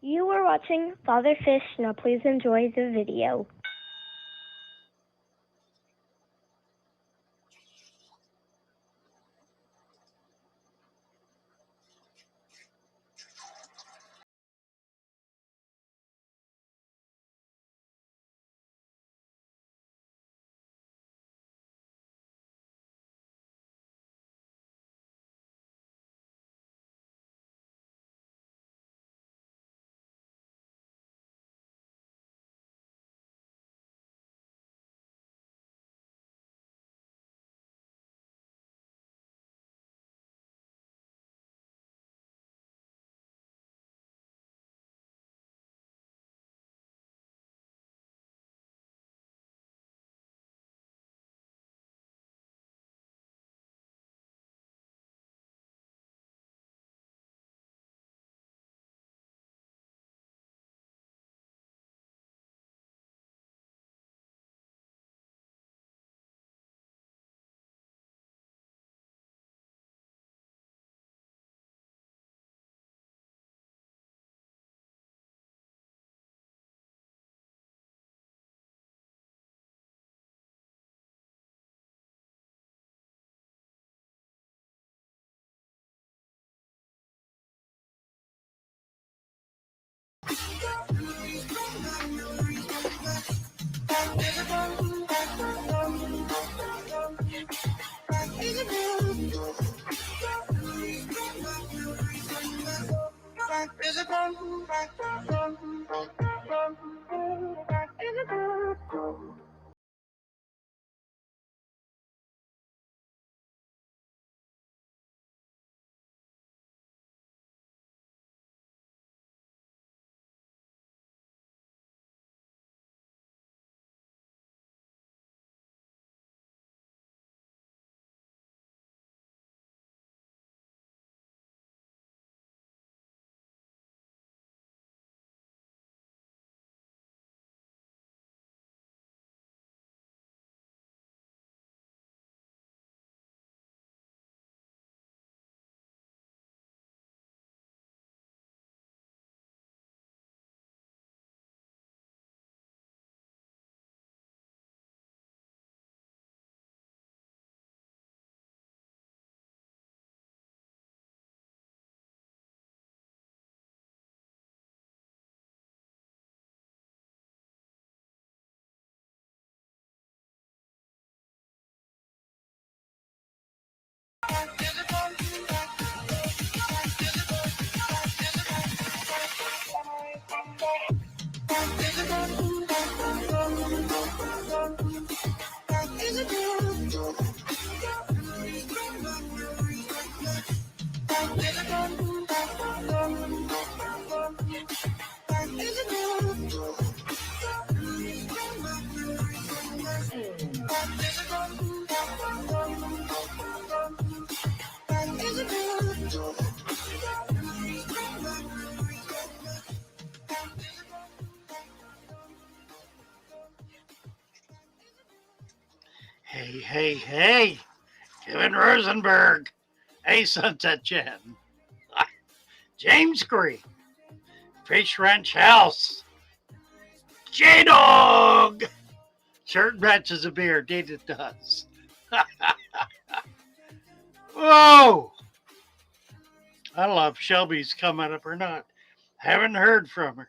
You are watching Father Fish. Now please enjoy the video. Hey, Kevin Rosenberg. Hey, Sunset Jen. James Green. Fish Ranch House. J-Dog. Certain batches of beer, Dated does. Whoa. I don't know if Shelby's coming up or not. Haven't heard from her.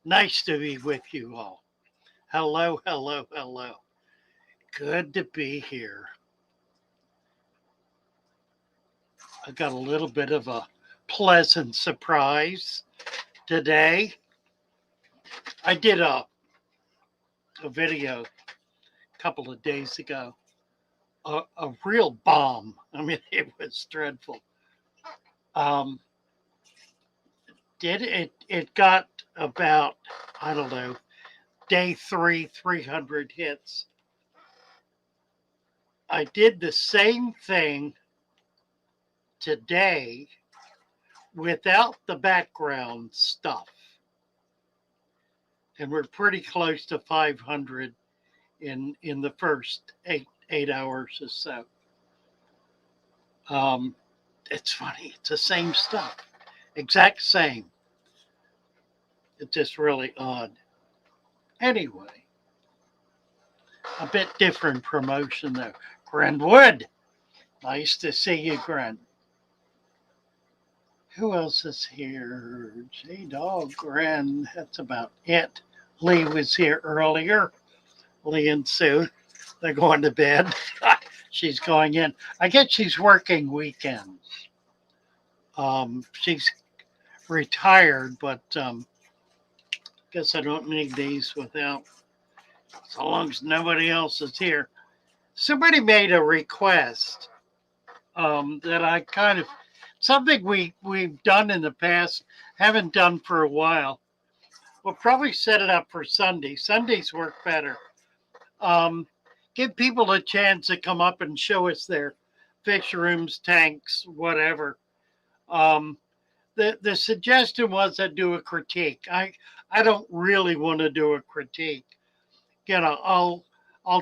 Nice to be with you all. Hello. Good to be here. I got a little bit of a pleasant surprise today. I did a video a couple of days ago. A real bomb. I mean, it was dreadful. It got about, I don't know, day 300 hits. I did the same thing today without the background stuff. And we're pretty close to 500 in the first eight hours or so. It's funny. It's the same stuff. Exact same. It's just really odd. Anyway, a bit different promotion though. Wood, nice to see you, Gren. Who else is here? J-Dog, Gren, that's about it. Lee was here earlier. Lee and Sue, they're going to bed. She's going in. I guess she's working weekends. She's retired, but guess I don't need these without, so long as nobody else is here. Somebody made a request that I kind of, something we've done in the past, haven't done for a while. We'll probably set it up for Sunday. Sundays work better. Give people a chance to come up and show us their fish rooms, tanks, whatever. The suggestion was I do a critique. I don't really want to do a critique. I'll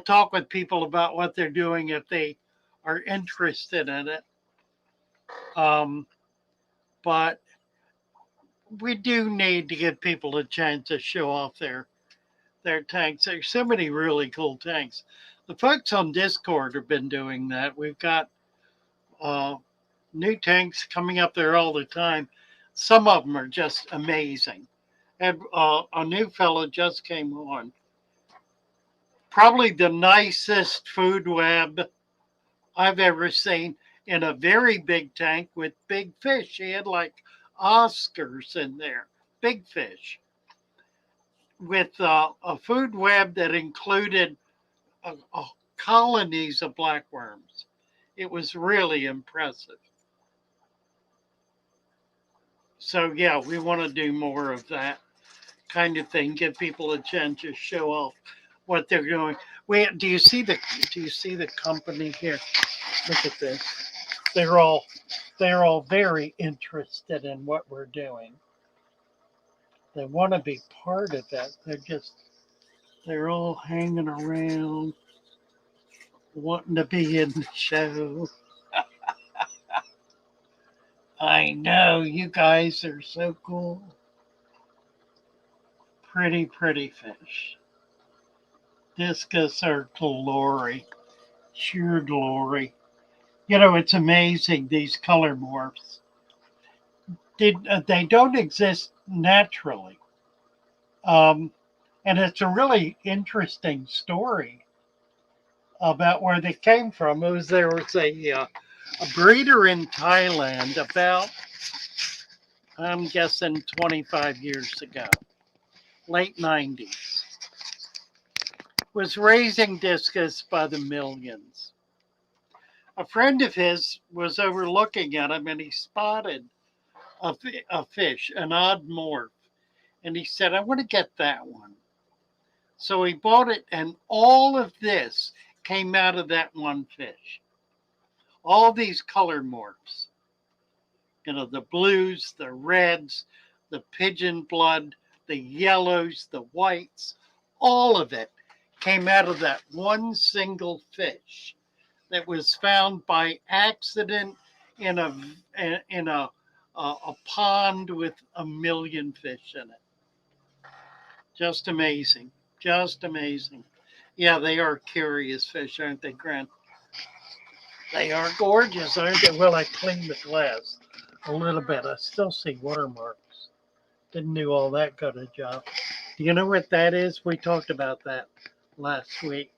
talk with people about what they're doing if they are interested in it. But we do need to give people a chance to show off their tanks. There's so many really cool tanks. The folks on Discord have been doing that. We've got new tanks coming up there all the time. Some of them are just amazing. And a new fellow just came on. Probably the nicest food web I've ever seen in a very big tank with big fish. He had like Oscars in there, big fish, with a food web that included colonies of blackworms. It was really impressive. So yeah, we want to do more of that kind of thing. Give people a chance to show off what they're doing. Wait, do you see the company here? Look at this. They're all very interested in what we're doing. They want to be part of that. They're all hanging around, wanting to be in the show. I know, you guys are so cool. Pretty, pretty fish. Discus are glory. Sheer glory. It's amazing, these color morphs. They don't exist naturally. And it's a really interesting story about where they came from. There was a breeder in Thailand about, I'm guessing 25 years ago, late 90s, was raising discus by the millions. A friend of his was overlooking at him and he spotted a fish, an odd morph. And he said, I want to get that one. So he bought it, and all of this came out of that one fish. All these color morphs. The blues, the reds, the pigeon blood, the yellows, the whites, all of it came out of that one single fish that was found by accident in a pond with a million fish in it. Just amazing. Just amazing. Yeah, they are curious fish, aren't they, Grant? They are gorgeous, aren't they? Well, I cleaned the glass a little bit. I still see watermarks. Didn't do all that good a job. Do you know what that is? We talked about that last week.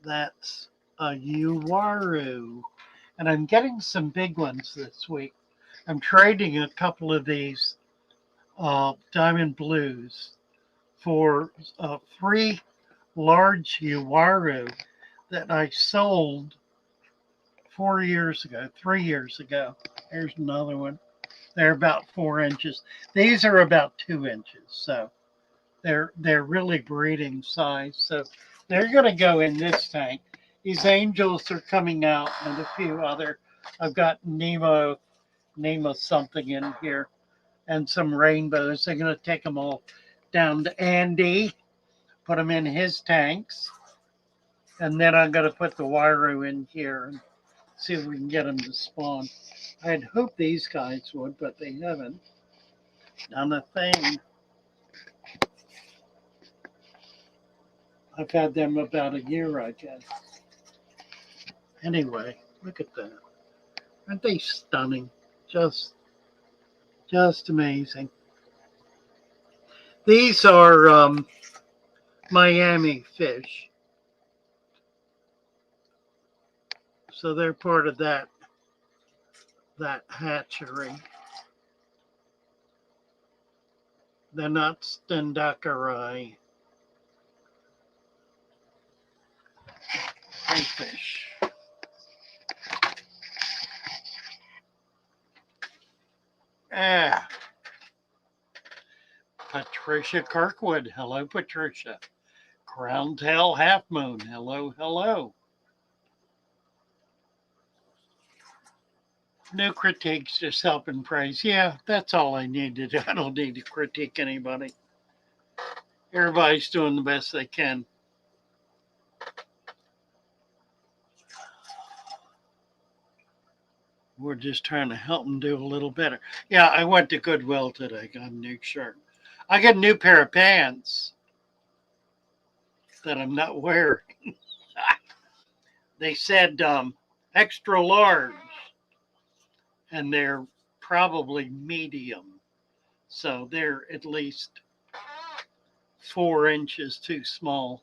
That's a Uwaru. And I'm getting some big ones this week. I'm trading a couple of these diamond blues for 3 large Uwaru that I sold 3 years ago. There's another one. They're about 4 inches. These are about 2 inches. So they're really breeding size. So they're going to go in this tank. These angels are coming out and a few other. I've got Nemo something in here and some rainbows. They're going to take them all down to Andy, put them in his tanks. And then I'm going to put the Waru in here and see if we can get them to spawn. I'd hoped these guys would, but they haven't done a thing. I've had them about a year, I guess. Anyway, look at that. Aren't they stunning? Just, just amazing. These are Miami fish. So they're part of that hatchery. They're not Stendakeri. Hey fish. Ah, Patricia Kirkwood. Hello, Patricia. Crown Tail Half Moon. Hello, hello. No critiques, just help and praise. Yeah, that's all I need to do. I don't need to critique anybody. Everybody's doing the best they can. We're just trying to help them do a little better. Yeah, I went to Goodwill today, got a new shirt. I got a new pair of pants that I'm not wearing. They said extra large, and they're probably medium. So they're at least 4 inches too small.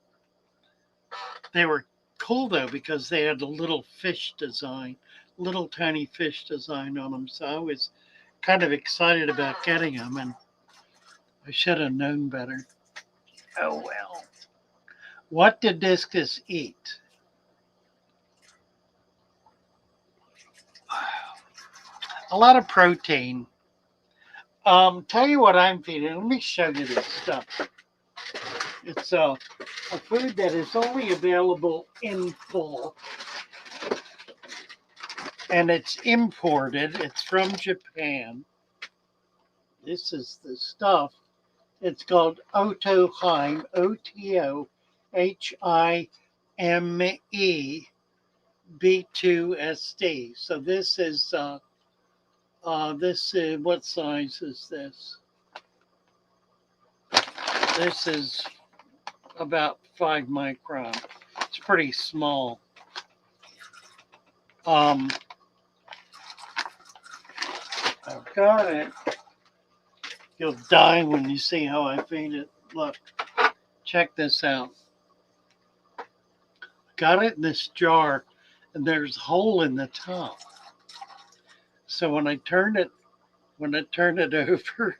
They were cool though because they had a little fish design, little tiny fish design on them. So I was kind of excited about getting them, and I should have known better. Oh well. What did Discus eat? A lot of protein. Tell you what I'm feeding. Let me show you this stuff. It's a food that is only available in full, and it's imported. It's from Japan. This is the stuff. It's called Otohime, Otohime B2SD. So this is what size is this? This is about 5 micron. It's pretty small. I've got it. You'll die when you see how I feed it. Look, check this out. Got it in this jar, and there's a hole in the top. So when I turn it over,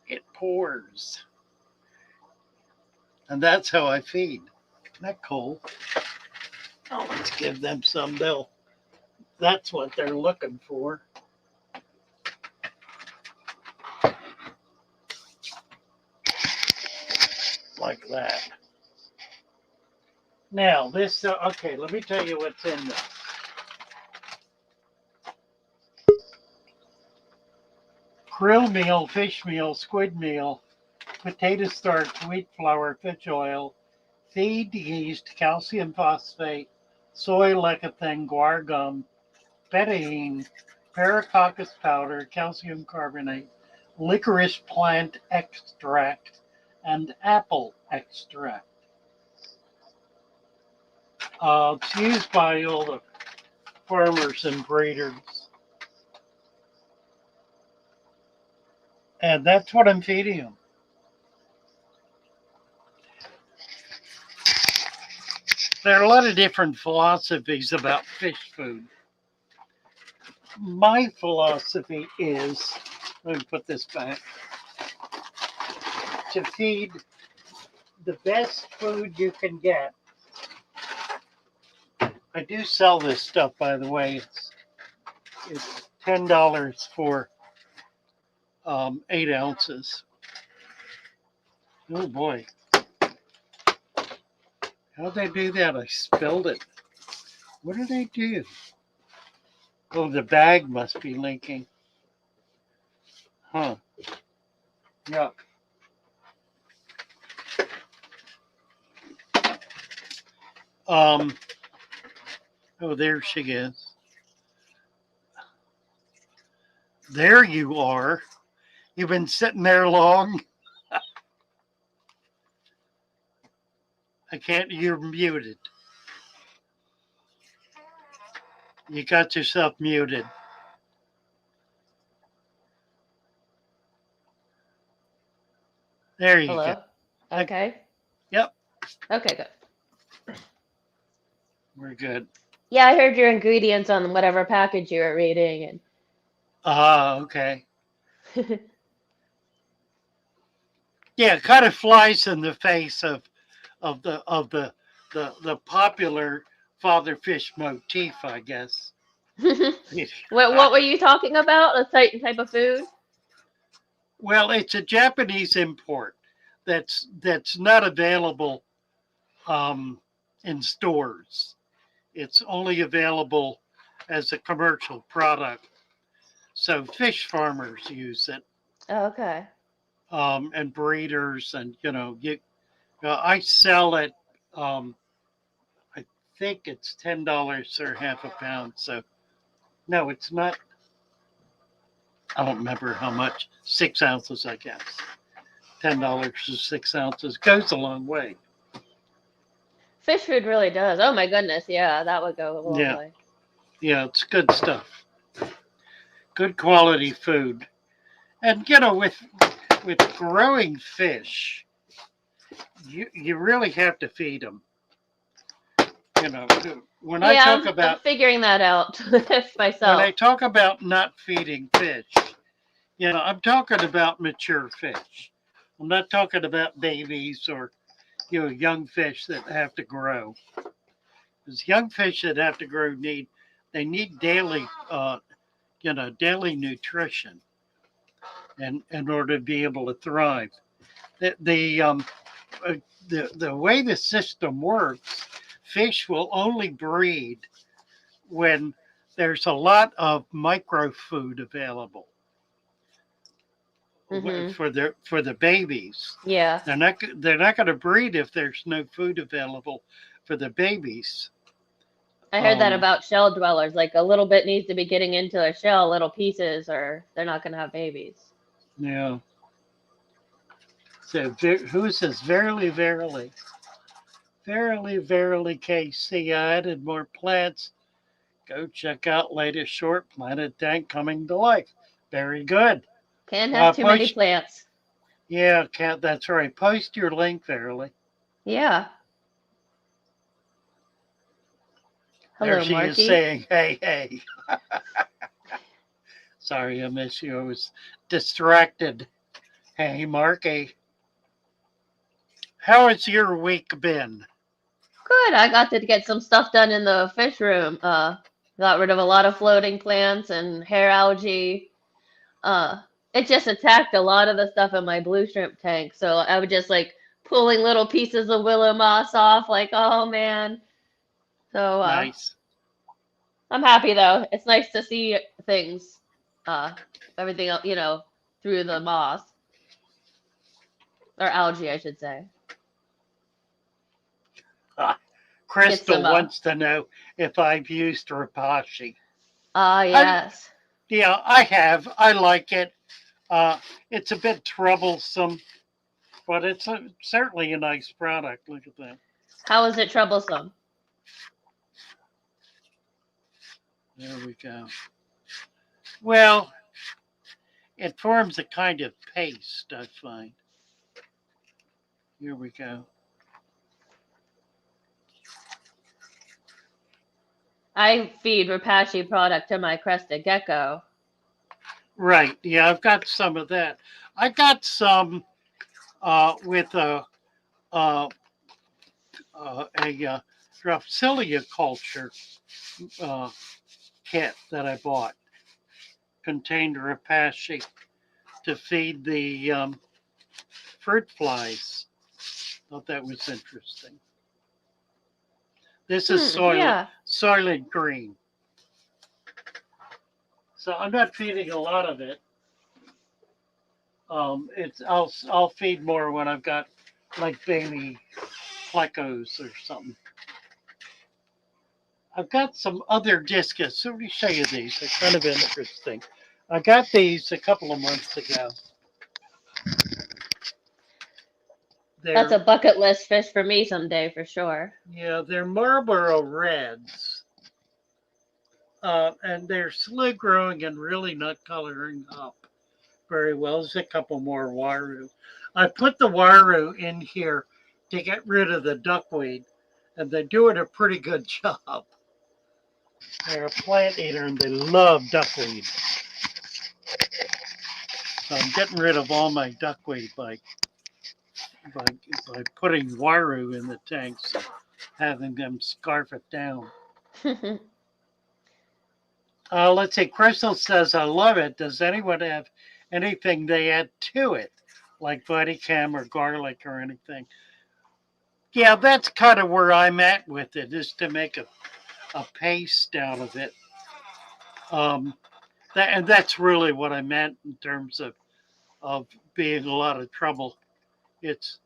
it pours. And that's how I feed. Isn't that cool? Oh, let's give them some. That's what they're looking for. Like that. Now, this, okay, let me tell you what's in this. Krill meal, fish meal, squid meal, potato starch, wheat flour, fish oil, feed yeast, calcium phosphate, soy lecithin, guar gum, betaine, paracoccus powder, calcium carbonate, licorice plant extract, and apple extract. It's used by all the farmers and breeders. And that's what I'm feeding them. There are a lot of different philosophies about fish food. My philosophy is, let me put this back, to feed the best food you can get. I do sell this stuff, by the way. It's $10 for 8 ounces. Oh boy. How'd they do that? I spilled it. What did they do? Oh, the bag must be leaking. Huh. Yuck. Oh, there she is. There you are. You've been sitting there long. I can't. You're muted. You got yourself muted. There you Hello? go. Okay. Yep, Okay, good. we're good. Yeah, I heard your ingredients on whatever package you were reading Okay. and Yeah, it kind of flies in the face of the popular father fish motif, I guess. what were you talking about? A certain type of food? Well, it's a Japanese import that's not available in stores. It's only available as a commercial product. So fish farmers use it, Oh, okay. and breeders, and I sell it. I think it's $10 or half a pound. So no, it's not. I don't remember how much. 6 ounces, I guess. $10 for 6 ounces goes a long way. Fish food really does. Oh my goodness, yeah, that would go a long Yeah, way. yeah, it's good stuff. Good quality food, and with growing fish, you really have to feed them. You know, when I Yeah, talk I'm about figuring that out when I myself. talk about not feeding fish, I'm talking about mature fish. I'm not talking about babies or young fish that have to grow. Because young fish that have to grow need daily daily nutrition in order to be able to thrive. The the um the way the system works, fish will only breed when there's a lot of micro food available Mhm. for the babies. Yeah. They're not going to breed if there's no food available for the babies. I heard that Um, about shell dwellers. Like a little bit needs to be getting into a shell, little pieces, or they're not gonna have babies. yeah. So who says verily, verily, verily, verily, KC? I added more plants. Go check out latest short Planet Tank coming to life. Very good. Can't have too many Post. plants. Yeah, Cat. That's right. Post your link, verily. Yeah. There Hello, she is Marky. saying, "Hey, hey." Sorry, I miss you. I was distracted. Hey, Marky. How has your week been? Good. I got to get some stuff done in the fish room. Got rid of a lot of floating plants and hair algae. Uh, it just attacked a lot of the stuff in my blue shrimp tank. So I was just like pulling little pieces of willow moss off, like, oh man. So Nice. I'm happy though. It's nice to see things, uh, everything, through the moss or algae, I should say. Ah, Get Crystal some, wants to know if I've used Rapashi. I yes. Yeah, I have. I like it. It's a bit troublesome, but it's certainly a nice product. Look at that. How is it troublesome? There we go. Well, it forms a kind of paste, I find. Here we go. I feed Rapashi product to my crested gecko. Right. Yeah, I've got some of that. I got some with uh, a Dropsilia culture uh, kit that I bought. Contained Rapashi to feed the fruit flies. Thought that was interesting. This is Yeah. soylent green. So I'm not feeding a lot of it. I'll feed more when I've got like baby plecos or something. I've got some other discus. So let me show you these. They're kind of interesting. I got these a couple of months ago. That's They're a bucket list fish for me someday for sure. yeah, they're Marlboro Reds, and they're slow growing and really not coloring up very well. There's a couple more waru. I put the waru in here to get rid of the duckweed, and they're doing a pretty good job. They're a plant eater and they love duckweed. So I'm getting rid of all my duckweed by, by putting waru in the tanks and having them scarf it down. Let's see. Crystal says, I love it. Does anyone have anything they add to it, like body cam or garlic or anything? Yeah, that's kind of where I'm at with it, is to make a paste out of it. And that's really what I meant in terms of being a lot of trouble. It's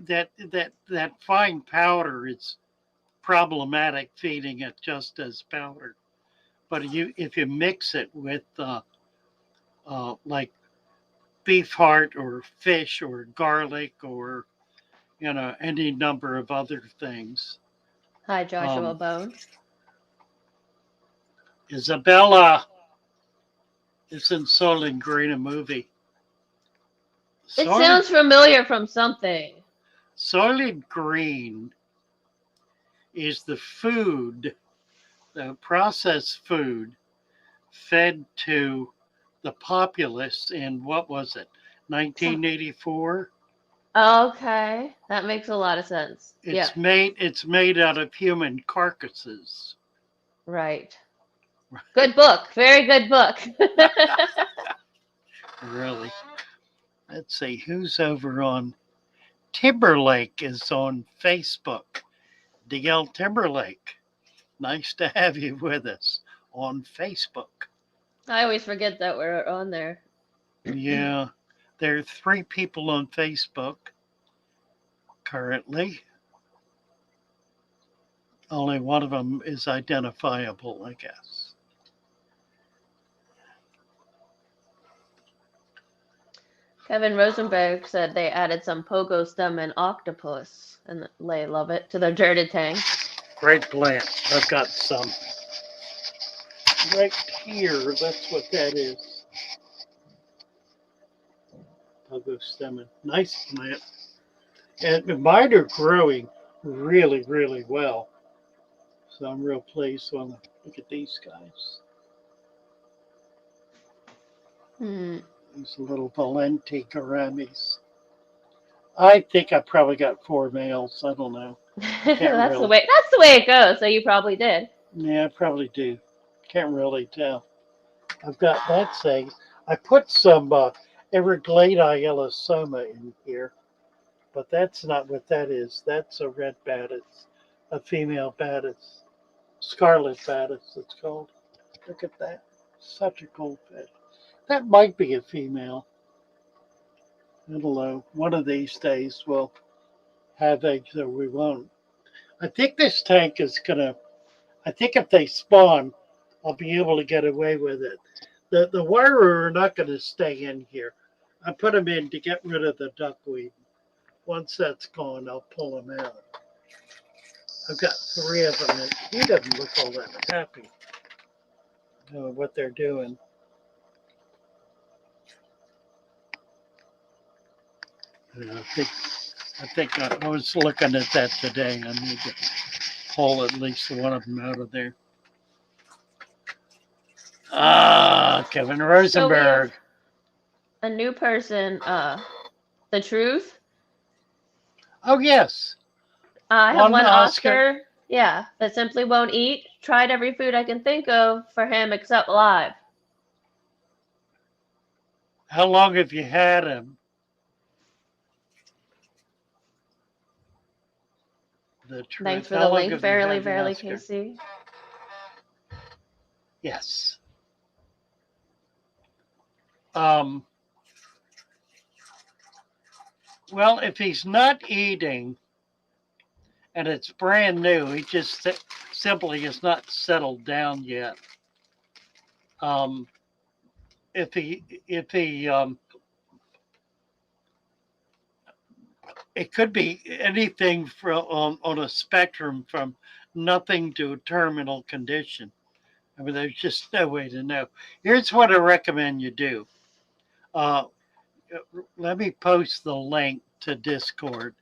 that fine powder is problematic feeding it just as powder. But if you mix it with like beef heart or fish or garlic or any number of other things. Hi, Joshua Bone. Isabella is in Soylent Green, a movie. It sounds familiar from something. Soylent Green is the food, the processed food fed to the populace in, what was it, 1984? Okay, that makes a lot of sense. Yeah, It's made out of human carcasses. right. Good book. Very good book. Really. Let's see who's over on Timberlake is on Facebook. DL Timberlake. Nice to have you with us on Facebook. I always forget that we're on there. Yeah. There are 3 people on Facebook currently. Only one of them is identifiable, I guess. Kevin Rosenberg said they added some pogo stem and octopus, and they love it, to their dirty tank. Great plant. I've got some right here. That's what that is. Pogo stem. Nice plant. And mine are growing really, really well. So I'm real pleased when I look at these guys. These little Valenti gouramis. I think I probably got 4 males. I don't know. That's the way it goes. So you probably did. Yeah, I probably do. Can't really tell. I've got I put some Everglade Elosoma in here, but that's not what that is. That's a red batis, a female batis, scarlet batis. It's called. Look at that. Such a cool fish. That might be a female. I don't know. One of these days we'll have eggs or we won't. I think this tank is I think if they spawn, I'll be able to get away with it. The wire are not going to stay in here. I put them in to get rid of the duckweed. Once that's gone, I'll pull them out. I've got 3 of them, and he doesn't look all that happy with what they're doing. I think I was looking at that today. I need to pull at least one of them out of there. Kevin Rosenberg. So a new person, The Truth. Oh, yes. I have one Oscar. Yeah, that simply won't eat. Tried every food I can think of for him except live. How long have you had him? The Truth. Thanks for the link, Verily, Casey. Yes. Well, if he's not eating and it's brand new, he just simply has not settled down yet. If he it could be anything from on a spectrum from nothing to terminal condition. I mean, there's just no way to know. Here's what I recommend you do. Uh, Let me post the link to Discord.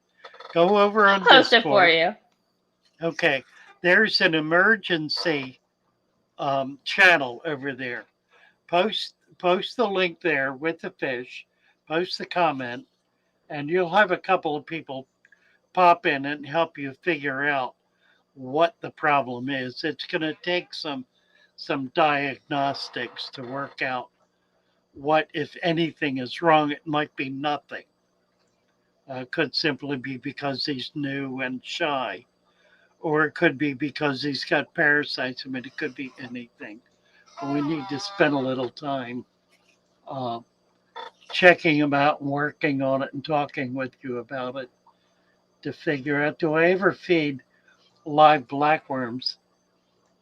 Go over I'll on post it for Discord. you. Okay, there's an emergency channel over there. Post the link there with the fish. Post the comment, and you'll have a couple of people pop in and help you figure out what the problem is. It's going to take some diagnostics to work out what, if anything, is wrong. It might be nothing. Could simply be because he's new and shy, or it could be because he's got parasites. I mean, it could be anything. But we need to spend a little time uh, checking him out and working on it and talking with you about it to figure out, do I ever feed live blackworms?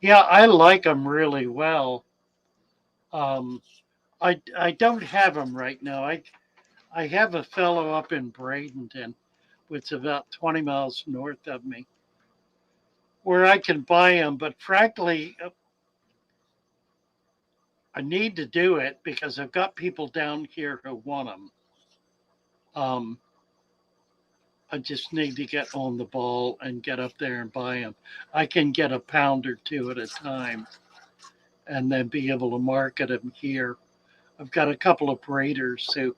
Yeah, I like them really well. Um, I don't have them right now. I have a fellow up in Bradenton, which is about 20 miles north of me, where I can buy them. But frankly, I need to do it because I've got people down here who want them. Um, I just need to get on the ball and get up there and buy them. I can get a pound or two at a time and then be able to market them here. I've got a couple of breeders who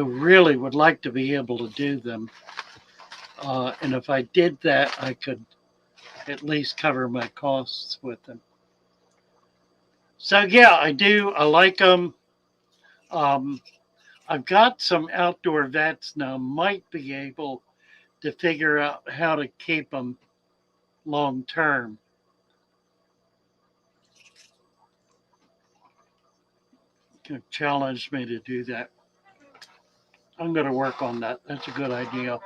really would like to be able to do them. And if I did that, I could at least cover my costs with them. So yeah, I do. I like them. Um, I've got some outdoor vets now. Might be able to figure out how to keep them long term. Challenged me to do that. I'm going to work on that. That's a good idea.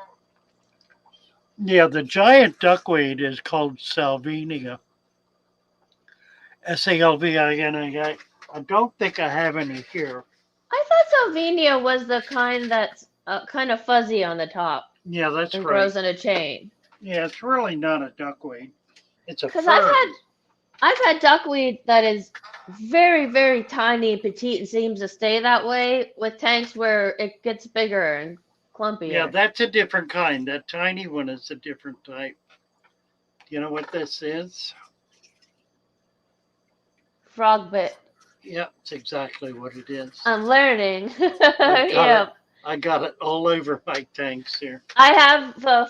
Yeah, the giant duckweed is called Salvinia. Salvina. I don't think I have any here. I thought Salvinia was the kind that's kind of fuzzy on the top Yeah, that's and right. grows in a chain. Yeah, it's really not a duckweed. It's a Because fern. I've had duckweed that is very, very tiny and petite and seems to stay that way with tanks where it gets bigger and clumpier. Yeah, that's a different kind. That tiny one is a different type. Do you know what this is? Frog bit. Yeah, it's exactly what it is. I'm learning. Yeah. I got it all over my tanks here. I have the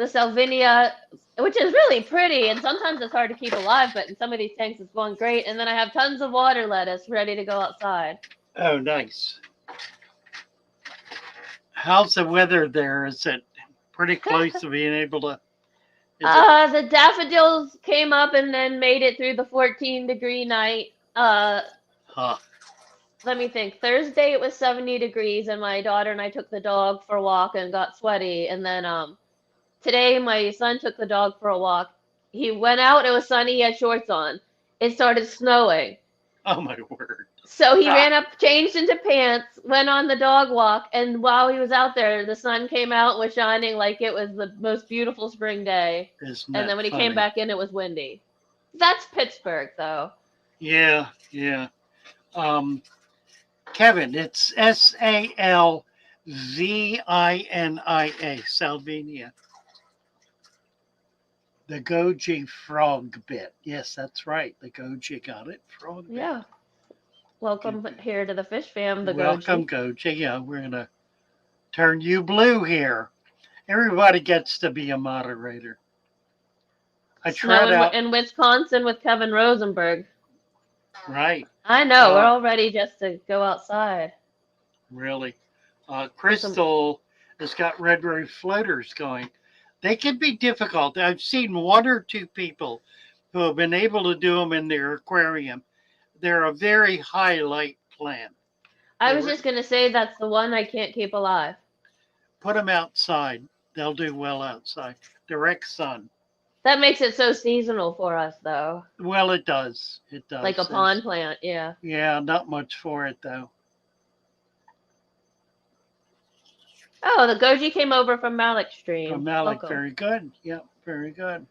Salvinia, which is really pretty, and sometimes it's hard to keep alive, but in some of these tanks it's going great. And then I have tons of water lettuce ready to go outside. Oh, nice. How's the weather there? Is it pretty close to being able to? The daffodils came up and then made it through the 14-degree night. Let me think. Thursday it was 70 degrees, and my daughter and I took the dog for a walk and got sweaty. And then today my son took the dog for a walk. He went out, it was sunny, he had shorts on. It started snowing. Oh my word. So he ran up, changed into pants, went on the dog walk, and while he was out there, the sun came out and was shining like it was the most beautiful spring day. And then when he came back in, it was windy. That's Pittsburgh, though. Yeah. Kevin, it's Salvinia, Salvinia. The goji frog bit. Yes, that's right. The goji, got it. Frog bit. Yeah. Welcome here to the Fish Fam, the Welcome, Goji. Yeah, we're going to turn you blue here. Everybody gets to be a moderator. I tried out in Wisconsin with Kevin Rosenberg. Right. I know. We're all ready just to go outside. Really. Crystal has got red roof floaters going. They can be difficult. I've seen one or two people who have been able to do them in their aquarium. They're a very high light plant. I was just going to say that's the one I can't keep alive. Put them outside. They'll do well outside. Direct sun. That makes it so seasonal for us, though. Well, it does. It does. Like a pond plant, yeah. Yeah, not much for it, though. Oh, the Goji came over from Malik From Stream. Malik. Welcome. Very good. Yep, very good.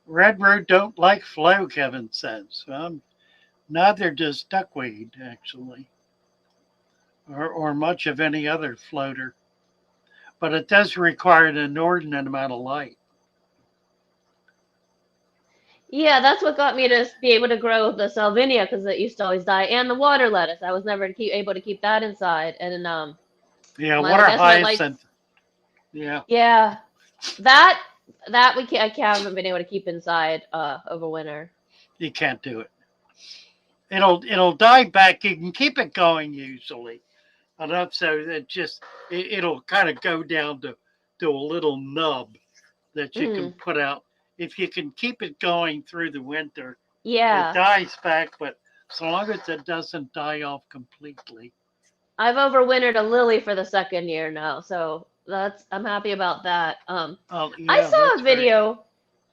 Red root don't like flow, Kevin says. Neither does duckweed, actually, or much of any other floater. But it does require an inordinate amount of light. Yeah, that's what got me to be able to grow the salvinia because it used to always die, and the water lettuce. I was never able to keep that inside, and Yeah, I water guess my lights. hyacinth. Yeah, Yeah, that I haven't been able to keep inside over winter. you can't do it. It'll die back. You can keep it going usually enough so that it'll kind of go down to a little nub that you can put out. If you can keep it going through the winter, it Yeah, dies back, but as long as it doesn't die off completely. I've overwintered a lily for the second year now, so I'm happy about that. Oh, I yeah, saw that's a great. video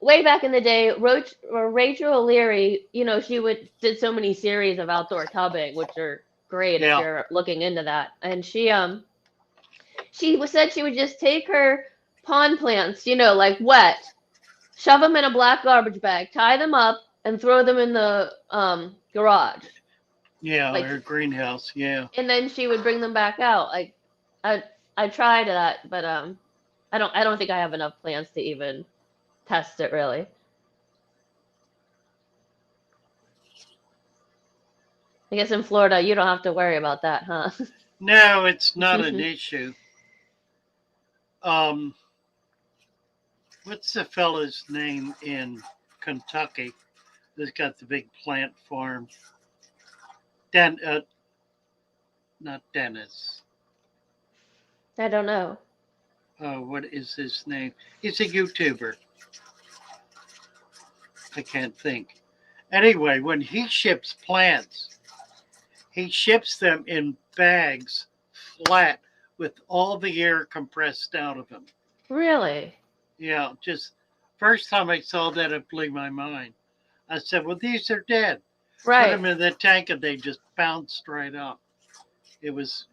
way back in the day. Rachel O'Leary, she did so many series of outdoor tubbing, which are great if Yeah, you're looking into that. And said she would just take her pond plants, like wet, shove them in a black garbage bag, tie them up, and throw them in the garage. yeah, Like, or greenhouse. Yeah. and then she would bring them back out. Like, I tried that, but I don't think I have enough plants to even test it really. I guess in Florida you don't have to worry about that, huh? No, it's not an issue. Um, what's the fella's name in Kentucky that's got the big plant farm? Not Dennis. I don't know. Oh, what is his name? He's a YouTuber. I can't think. Anyway, when he ships plants, he ships them in bags flat with all the air compressed out of them. Really? Yeah, just first time I saw that, it blew my mind. I said, well, these are dead. Put them Right. in the tank and they just bounced right up. It was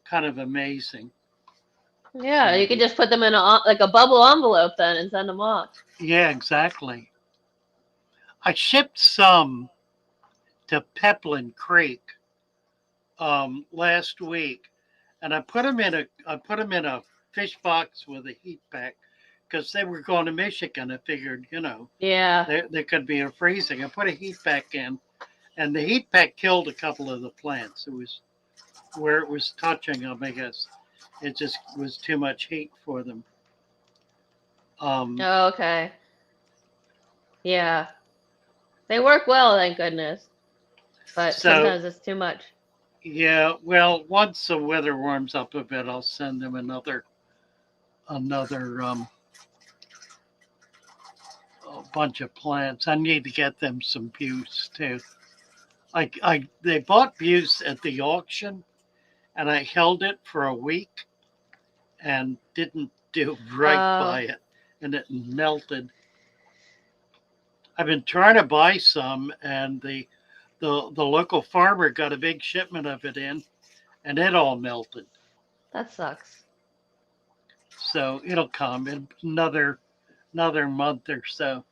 kind of amazing. Yeah, So, you could just put them in like a bubble envelope then and send them off. yeah, exactly. I shipped some to Peplin Creek last week, and I put them in a fish box with a heat pack because they were going to Michigan. I figured, Yeah. there could be a freezing. I put a heat pack in, and the heat pack killed a couple of the plants. It was where it was touching them, I guess. It just was too much heat for them. Oh, okay. Yeah. They work well, thank goodness. But So, sometimes it's too much. yeah, well, once the weather warms up a bit, I'll send them another bunch of plants. I need to get them some buse too. They bought buse at the auction, and I held it for a week and didn't do right by it, and it melted. I've been trying to buy some, and the local farmer got a big shipment of it in, and it all melted. That sucks. So it'll come in another month or so.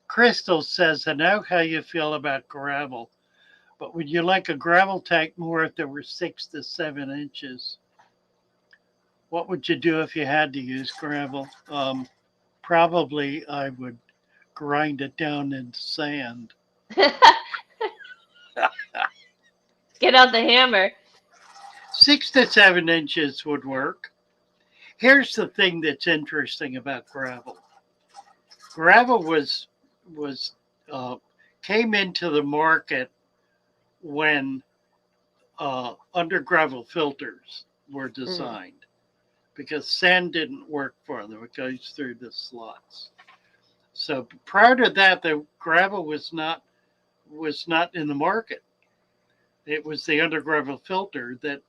Crystal says, I know how you feel about gravel, but would you like a gravel tank more if there were 6 to 7 inches? What would you do if you had to use gravel? Probably I would grind it down into sand. Get out the hammer. 6 to 7 inches would work. Here's the thing that's interesting about gravel. Gravel was came into the market when under gravel filters were designed because sand didn't work for them. It goes through the slots. So prior to that, the gravel was not in the market. It was the under gravel filter that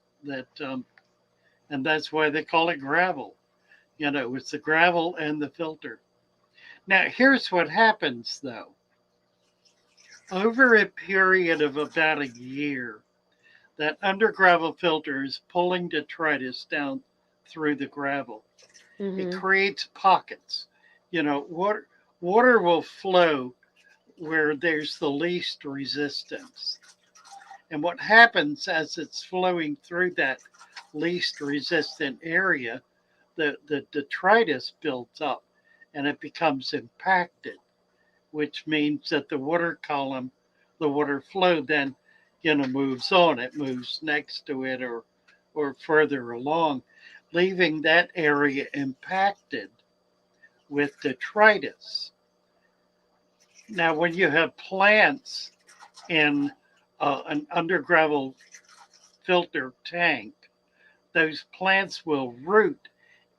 and that's why they call it gravel. It was the gravel and the filter. Now, here's what happens, though. Over a period of about a year, that under gravel filter is pulling detritus down through the gravel. It Mm-hmm. creates pockets. You know, water will flow where there's the least resistance. And what happens as it's flowing through that least resistant area, the detritus builds up and it becomes impacted, which means that the water column, the water flow then, moves on. It moves next to it or further along, leaving that area impacted with detritus. Now, when you have plants in an undergravel filter tank, those plants will root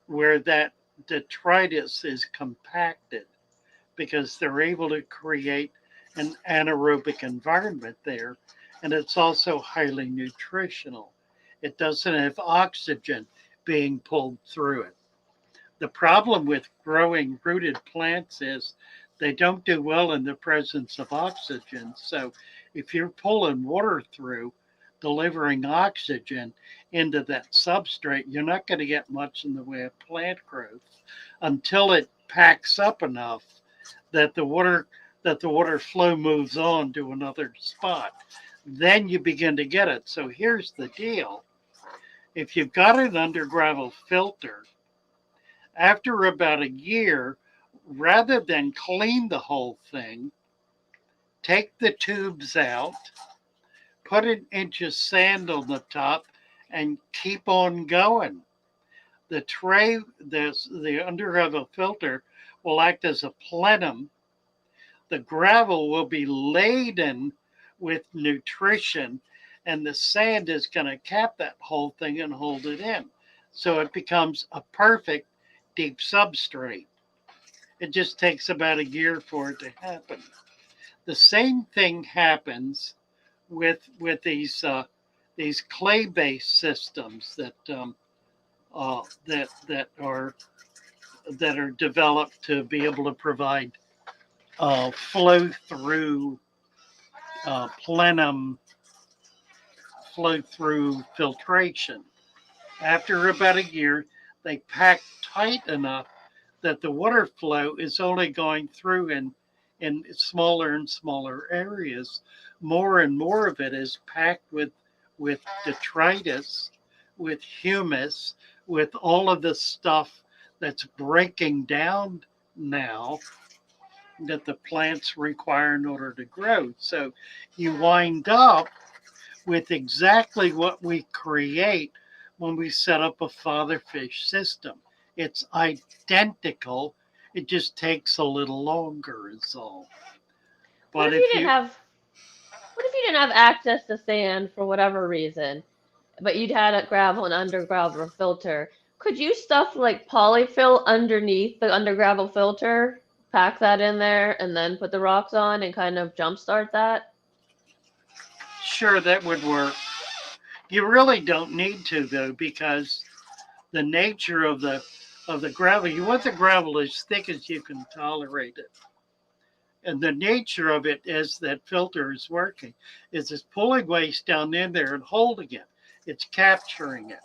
where that detritus is compacted because they're able to create an anaerobic environment there. And it's also highly nutritional. It doesn't have oxygen being pulled through it. The problem with growing rooted plants is they don't do well in the presence of oxygen. So if you're pulling water through, delivering oxygen into that substrate, you're not going to get much in the way of plant growth until it packs up enough that the water flow moves on to another spot. Then you begin to get it. So here's the deal. If you've got an undergravel filter, after about a year, rather than clean the whole thing, take the tubes out, put an inch of sand on the top, and keep on going. The tray, the undergravel filter will act as a plenum. The gravel will be laden with nutrition, and the sand is going to cap that whole thing and hold it in. So it becomes a perfect deep substrate. It just takes about a year for it to happen. The same thing happens with these clay-based systems that are developed to be able to provide flow through plenum, flow through filtration. After about a year, they pack tight enough that the water flow is only going through in smaller and smaller areas. More and more of it is packed with detritus, with humus, with all of the stuff that's breaking down now that the plants require in order to grow. So you wind up with exactly what we create when we set up a father fish system. It's identical. It just takes a little longer is all. What But if you didn't have what if you didn't have access to sand for whatever reason, but you'd had a gravel and undergravel filter? Could you stuff like polyfill underneath the undergravel filter, pack that in there, and then put the rocks on and kind of jumpstart that? sure, that would work. You really don't need to though, because the nature of the gravel, you want the gravel as thick as you can tolerate it. And the nature of it as that filter is working is it's pulling waste down in there and holding it. It's capturing it.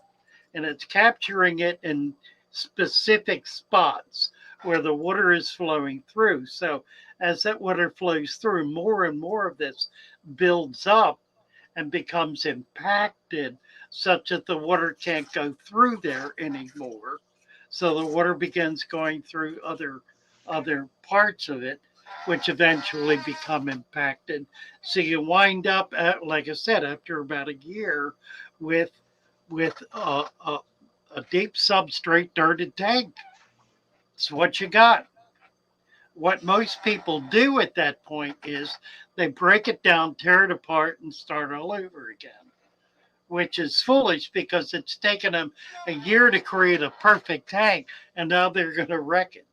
And it's capturing it in specific spots where the water is flowing through. So as that water flows through, more and more of this builds up and becomes impacted such that the water can't go through there anymore. So the water begins going through other parts of it, which eventually become impacted. So you wind up, like I said, after about a year, with a deep substrate dirted tank. It's what you got. What most people do at that point is they break it down, tear it apart, and start all over again, which is foolish because it's taken them a year to create a perfect tank, and now they're going to wreck it.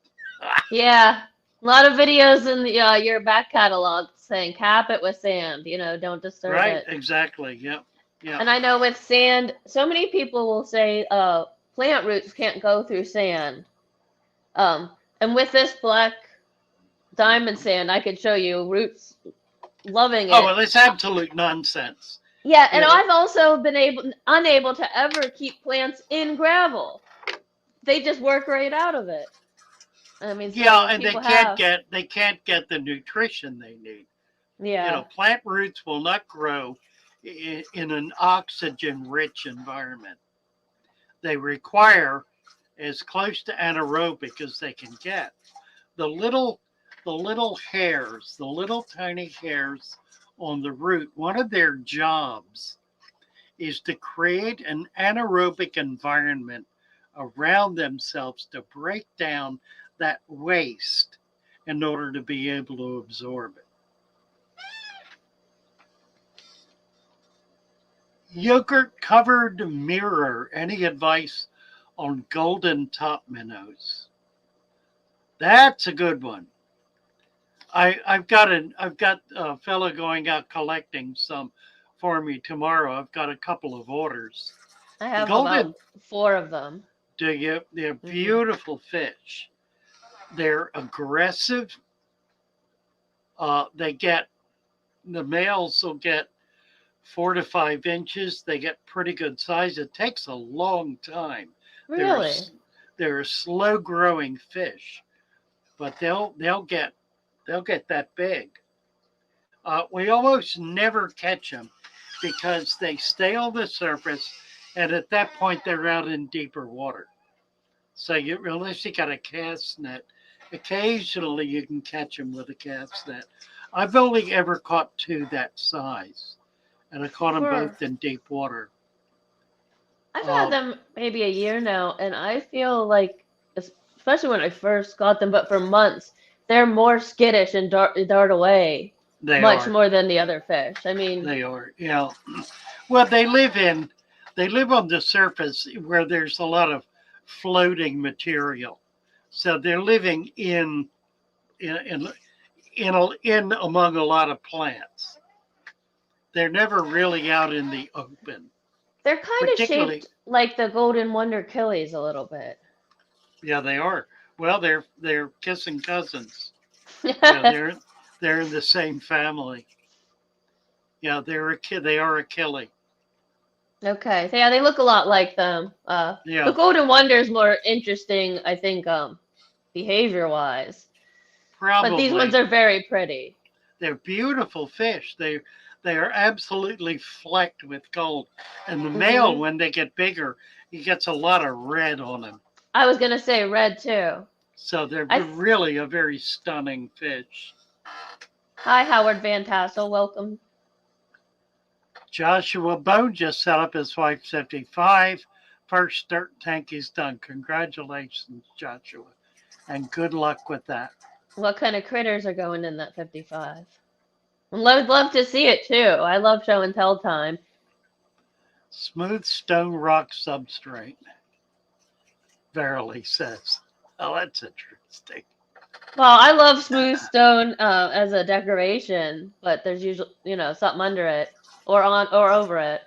Yeah, a lot of videos in the, your back catalog saying cap it with sand, don't disturb Right? it. Exactly. Yep. Yep. And I know with sand, so many people will say plant roots can't go through sand. And with this black diamond sand, I could show you roots loving Oh, it. well, it's absolute nonsense. Yeah, and Yeah. I've also been unable to ever keep plants in gravel. they just work right out of it. I mean, Yeah, some and people have. they can't get the nutrition they need. Yeah. Plant roots will not grow in an oxygen-rich environment. They require as close to anaerobic as they can get. The little hairs, the little tiny hairs on the root, one of their jobs is to create an anaerobic environment around themselves to break down that waste in order to be able to absorb it. Yogurt covered mirror. Any advice on golden top minnows? That's a good one. I've got a fellow going out collecting some for me tomorrow. I've got a couple of orders. I have Golden, about 4 of them. they're beautiful fish. They're aggressive. The males will get 4 to 5 inches. They get pretty good size. It takes a long time. Really? They're a slow growing fish, but they'll get that big. We almost never catch them because they stay on the surface, and at that point they're out in deeper water. So unless you got a cast net, occasionally you can catch them with a cast net. I've only ever caught 2 that size, and I caught them both in deep water. I've had them maybe a year now, and I feel like, especially when I first got them, but for months, they're more skittish and dart away much more than the other fish. I mean, they are. Yeah. Well, they live on the surface where there's a lot of floating material, so they're living in among a lot of plants. They're never really out in the open. They're kind of shaped like the golden wonder killies a little bit. Yeah, they are. Well, they're kissing cousins. Yeah, they're in the same family. Yeah, they are a killie. Okay, so yeah, they look a lot like them. The golden wonder is more interesting, I think, behavior-wise. Probably. But these ones are very pretty. They're beautiful fish. They are absolutely flecked with gold. And the male, when they get bigger, he gets a lot of red on him. I was gonna say red too. So they're really a very stunning fish. Hi, Howard Van Tassel. Welcome. Joshua Bone just set up his wife 75. First dirt tank he's done. Congratulations, Joshua. And good luck with that. What kind of critters are going in that 55? I'd love to see it too. I love show and tell time. Smooth stone rock substrate. Verily says. Oh, that's interesting. Well, I love smooth stone as a decoration, but there's usually, something under it or on or over it.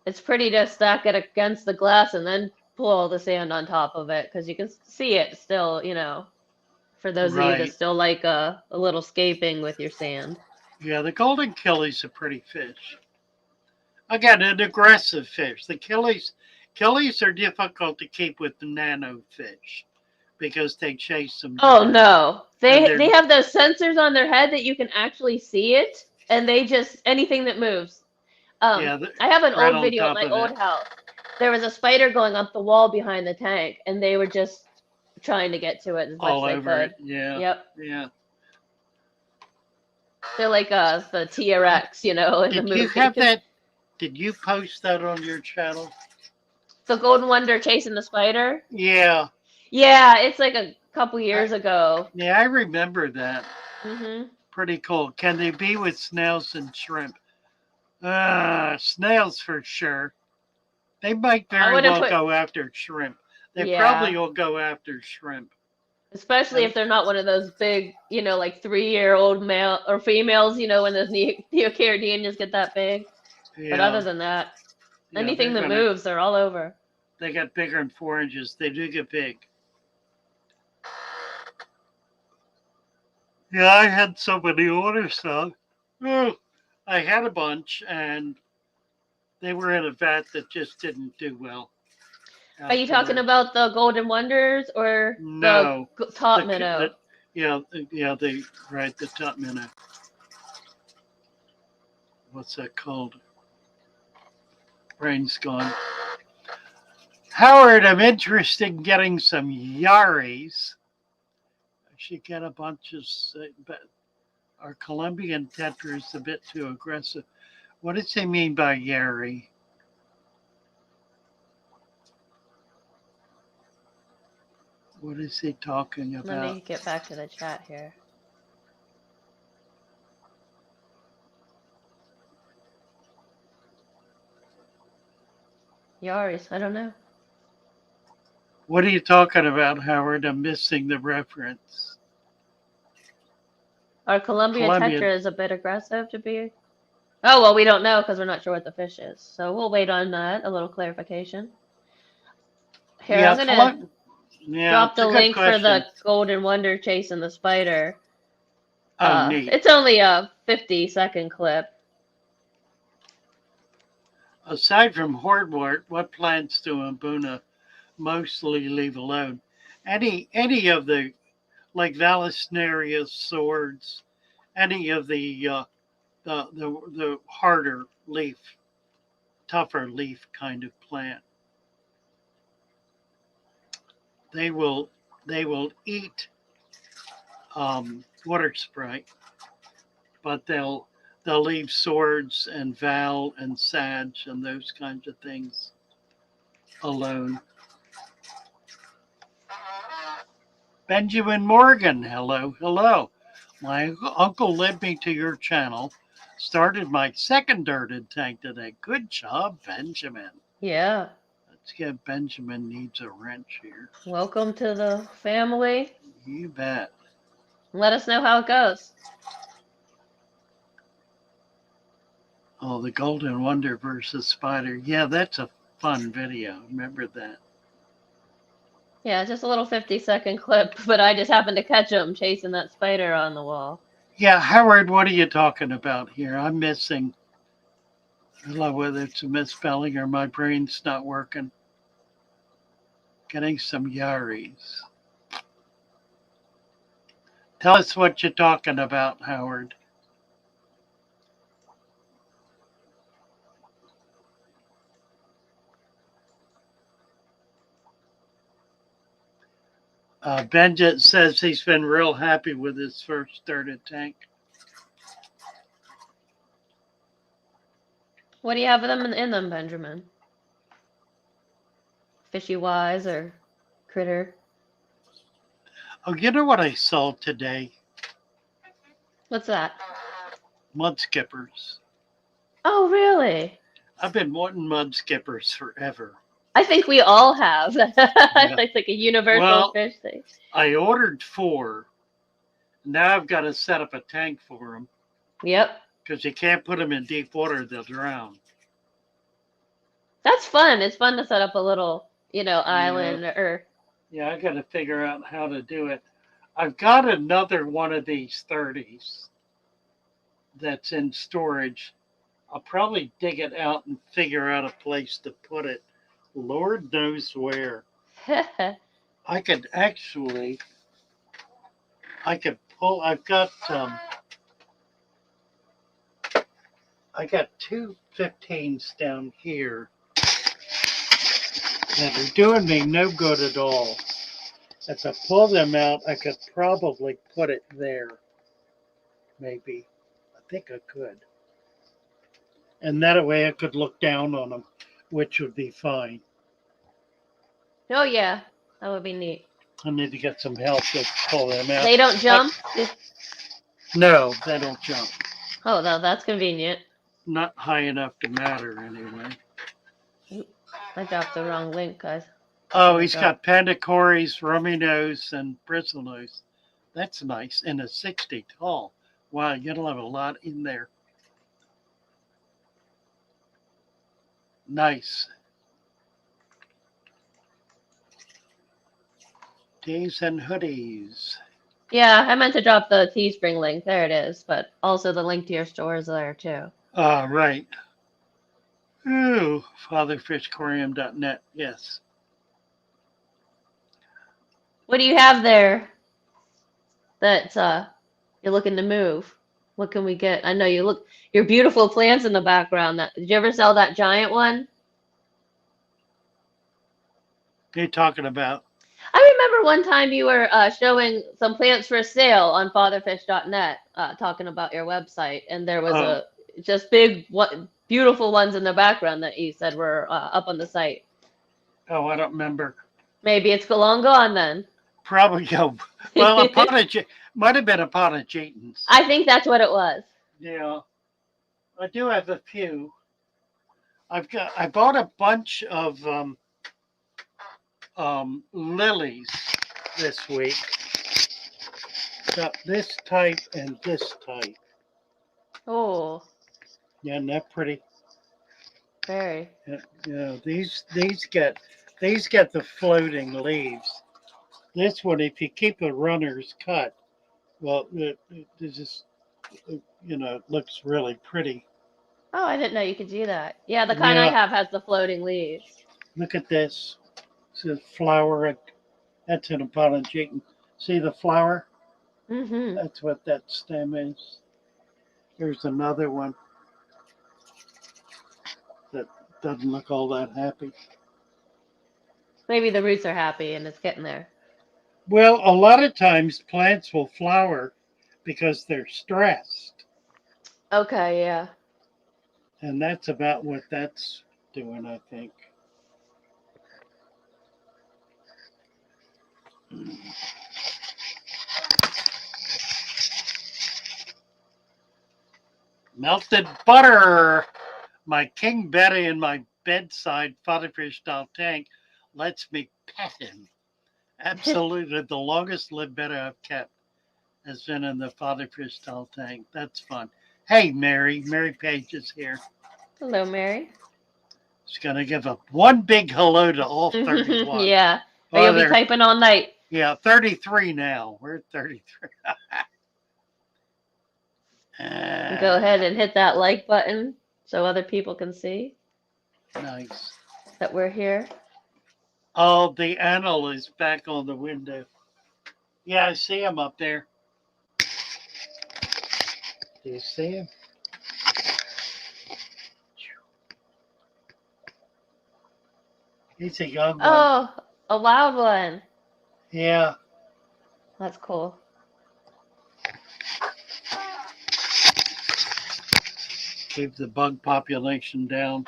It's pretty to stack it against the glass and then pull all the sand on top of it because you can see it still, for those of you that still like a little scaping with your sand. Yeah, the golden killies a pretty fish. Again, an aggressive fish. The killies are difficult to keep with the nano fish because they chase them. Oh no, they have those sensors on their head that you can actually see it, and they just anything that moves. I have an old video at my old house. There was a spider going up the wall behind the tank, and they were just trying to get to it as much as they could. Yeah. Yep. Yeah. They're like the T-Rex, in the movie. You have that? Did you post that on your channel? The Golden Wonder chasing the spider? Yeah. Yeah, it's like a couple years ago. Yeah, I remember that. Mm-hmm. Pretty cool. Can they be with snails and shrimp? Snails for sure. They might very well go after shrimp. They probably will go after shrimp. Especially if they're not one of those big, like 3-year-old male or females, when those neocaridinias get that big. Yeah. But other than that, anything that moves, they're all over. They got bigger than 4 inches. They do get big. Yeah, I had so many orders, so I had a bunch, and they were in a vat that just didn't do well. Are you talking about the golden wonders or No, the top the, minnow? the top minnow. What's that called? Brain's gone. Howard, I'm interested in getting some Yaris. I should get a bunch of, but our Colombian tetra is a bit too aggressive. What does he mean by Yari? What is he talking about? Let me get back to the chat here. Yaris, I don't know. What are you talking about, Howard? I'm missing the reference. Our Colombian tetra is a bit aggressive to be. Oh, well, we don't know because we're not sure what the fish is. So we'll wait on that, a little clarification. Here, Yeah, I'm going to drop the link question. for the golden wonder chasing the spider. Oh, neat. It's only a 50-second clip. Aside from hornwort, what plants do Mbuna mostly leave alone? Any of the, like Vallisneria swords, any of the harder leaf, tougher leaf kind of plant. They will eat water sprite, but they'll leave swords and val and sage and those kinds of things alone. Benjamin Morgan, hello. My uncle led me to your channel. Started my second dirted tank today. Good job, Benjamin. Yeah. Let's get Benjamin needs a wrench here. Welcome to the family. You bet. Let us know how it goes. Oh, the Golden Wonder versus Spider. Yeah, that's a fun video. Remember that. Yeah, just a little 50-second clip, but I just happened to catch him chasing that spider on the wall. Yeah, Howard, what are you talking about here? I'm missing. I don't know whether it's a misspelling or my brain's not working. Getting some Yaris. Tell us what you're talking about, Howard. Benjet says he's been real happy with his first started tank. What do you have them in them, Benjamin? Fishy wise or critter? Oh, you know what I saw today? What's that? Mud skippers. Oh, really? I've been wanting mud skippers forever. I think we all have. It's like a universal fish thing. I ordered 4. Now I've got to set up a tank for them. Yep. Because you can't put them in deep water, they'll drown. That's fun. It's fun to set up a little, island or. Yeah, I got to figure out how to do it. I've got another one of these 30s that's in storage. I'll probably dig it out and figure out a place to put it. Lord knows where. I could pull, I got 2 15s down here that are doing me no good at all. If I pull them out, I could probably put it there. Maybe. I think I could. And that way I could look down on them, which would be fine. Oh, yeah. That would be neat. I need to get some help to pull them out. They don't jump? No, they don't jump. Oh, no, that's convenient. Not high enough to matter anyway. I dropped the wrong link, guys. Oh, he's got Pandacories, Rummy Nose, and Bristlenose. That's nice. And a 60 tall. Wow, you'll have a lot in there. Nice. Tees and hoodies. Yeah, I meant to drop the Teespring link. There it is. But also the link to your store is there, too. Right. Ooh, fatherfishquarium.net. Yes. What do you have there that you're looking to move? What can we get? I know your beautiful plants in the background. Did you ever sell that giant one? What are you talking about? I remember one time you were showing some plants for sale on fatherfish.net, talking about your website, and there was Oh, just big, beautiful ones in the background that you said were up on the site. oh, I don't remember. Maybe it's long gone then. Probably, well, might have been upon a Jayton's. I think that's what it was. Yeah, I do have a few. I bought a bunch of lilies this week. Got this type and this type. Oh, Yeah, isn't that pretty? very. Yeah, these get the floating leaves. This one, if you keep the runners cut, well, it just looks really pretty. Oh, I didn't know you could do that. Yeah, the kind I Yeah, have has the floating leaves. look at this. It's a flower. That's an Apologetian. See the flower? Mm-hmm. That's what that stem is. Here's another one that doesn't look all that happy. Maybe the roots are happy and it's getting there. Well, a lot of times plants will flower because they're stressed. Okay, yeah. And that's about what that's doing, I think. Melted butter. My King Betty in my bedside fatherfish style tank lets me pet him. Absolutely the longest lived better I've kept has been in the fatherfish style tank. That's fun. Hey, Mary. Mary Page is here. Hello, Mary. She's going to give one big hello to all 31. Yeah. Or Oh, you'll be typing all night. Yeah, 33 now. We're 33. Go ahead and hit that like button so other people can see Nice. that we're here. Oh, the animal is back on the window. Yeah, I see him up there. Do you see him? He's a young one. Oh, a wild one. Yeah. That's cool. Keep the bug population down.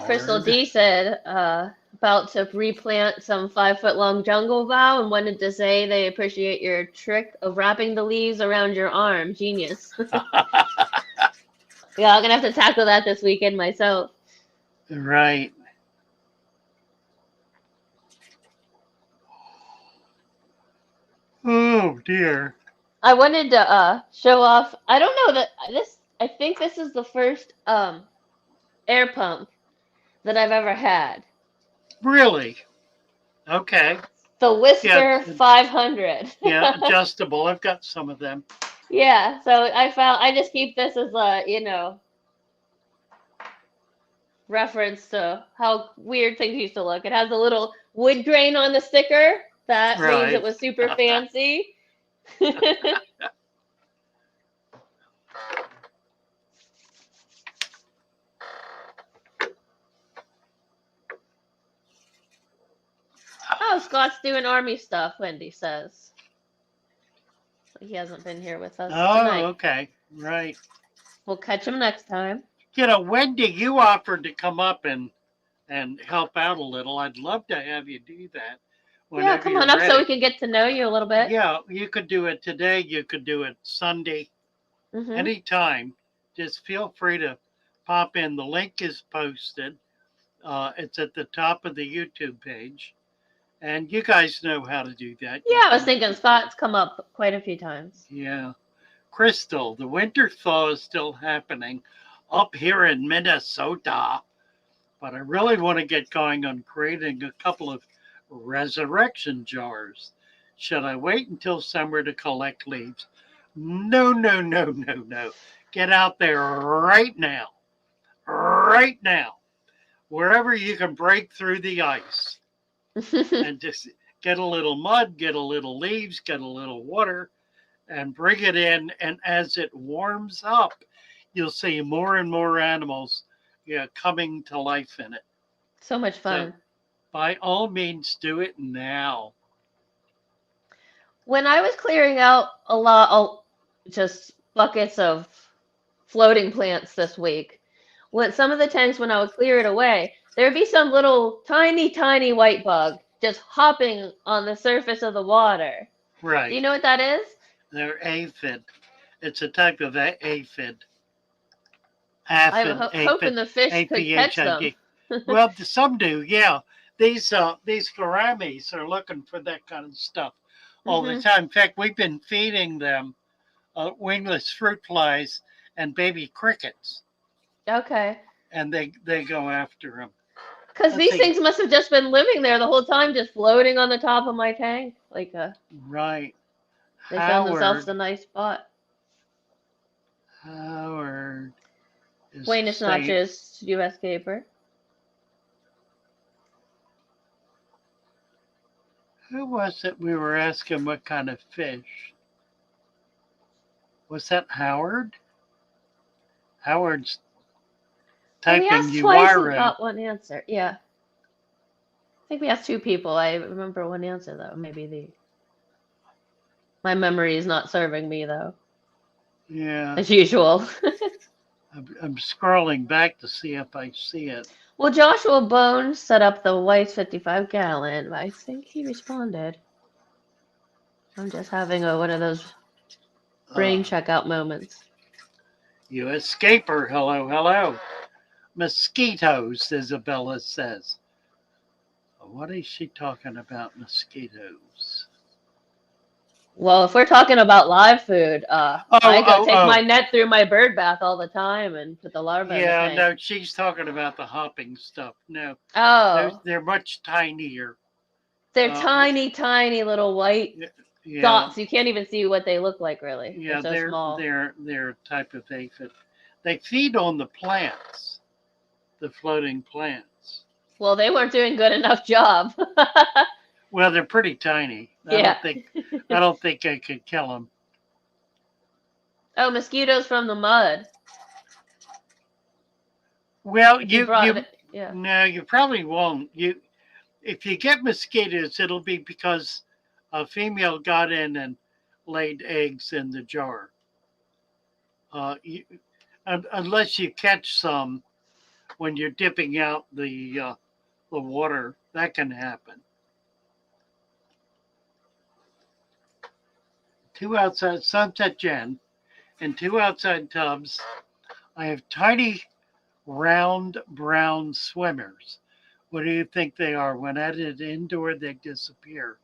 Crystal D said about to replant some 5-foot-long jungle vow and wanted to say they appreciate your trick of wrapping the leaves around your arm. Genius. Yeah, I'm gonna have to tackle that this weekend myself. Right. Oh dear. I wanted to show off. I don't know that this. I think this is the first air pump that I've ever had. Really? Okay. The Whisker Yeah. 500. Yeah, adjustable. I've got some of them. Yeah, so I just keep this as a, reference to how weird things used to look. It has a little wood grain on the sticker. That means it was super fancy. Oh, Scott's doing army stuff, Wendy says. He hasn't been here with us tonight. Okay. Right. We'll catch him next time. Wendy, you offered to come up and help out a little. I'd love to have you do that. Yeah, come on up so we can get to know you a little bit. Yeah, you could do it today. You could do it Sunday. Mm-hmm. Anytime. Just feel free to pop in. The link is posted. It's at the top of the YouTube page. And you guys know how to do that. Yeah, I was thinking Scott's come up quite a few times. Yeah. Crystal, the winter thaw is still happening up here in Minnesota. But I really want to get going on creating a couple of resurrection jars. Should I wait until summer to collect leaves? No. Get out there right now. Right now. wherever you can break through the ice and just get a little mud, get a little leaves, get a little water, and bring it in. And as it warms up, you'll see more and more animals, coming to life in it. So much fun. So by all means, do it now. When I was clearing out just buckets of floating plants this week, when some of the tanks, when I would clear it away, there'd be some little tiny, tiny white bug just hopping on the surface of the water. Right. Do you know what that is? They're aphid. It's a type of aphid. I'm hoping the fish could catch them. Well, some do, yeah. These gouramis are looking for that kind of stuff all the time. In fact, we've been feeding them wingless fruit flies and baby crickets. Okay. And they go after them. Because these things must have just been living there the whole time, just floating on the top of my tank. Right. They found themselves a nice spot. Howard. Buenas noches, U.S. Caper. Who was it we were asking what kind of fish? Was that Howard? Howard's typing we asked twice and got one answer. Yeah. I think we asked two people. I remember one answer, though. Maybe my memory is not serving me, though. Yeah. As usual. I'm scrolling back to see if I see it. Well, Joshua Bones set up the Weiss 55 gallon. I think he responded. I'm just having one of those brain checkout moments. You escaper. Hello, hello. Mosquitoes, Isabella says. What is she talking about, mosquitoes? Well, if we're talking about live food, I go take my net through my bird bath all the time and put the larvae in the tank. No, she's talking about the hopping stuff. No. Oh. They're much tinier. They're tiny, tiny little white dots. You can't even see what they look like, really. Yeah, they're so small. They're a type of aphid. They feed on the plants, the floating plants. Well, they weren't doing good enough job. Well, they're pretty tiny. I don't think I could kill them. Oh, mosquitoes from the mud. Well, no, you probably won't. If you get mosquitoes, it'll be because a female got in and laid eggs in the jar. Unless you catch some when you're dipping out the water, that can happen. 2 outside Sunset Jen, in 2 outside tubs. I have tiny, round brown swimmers. What do you think they are? When added indoor, they disappear.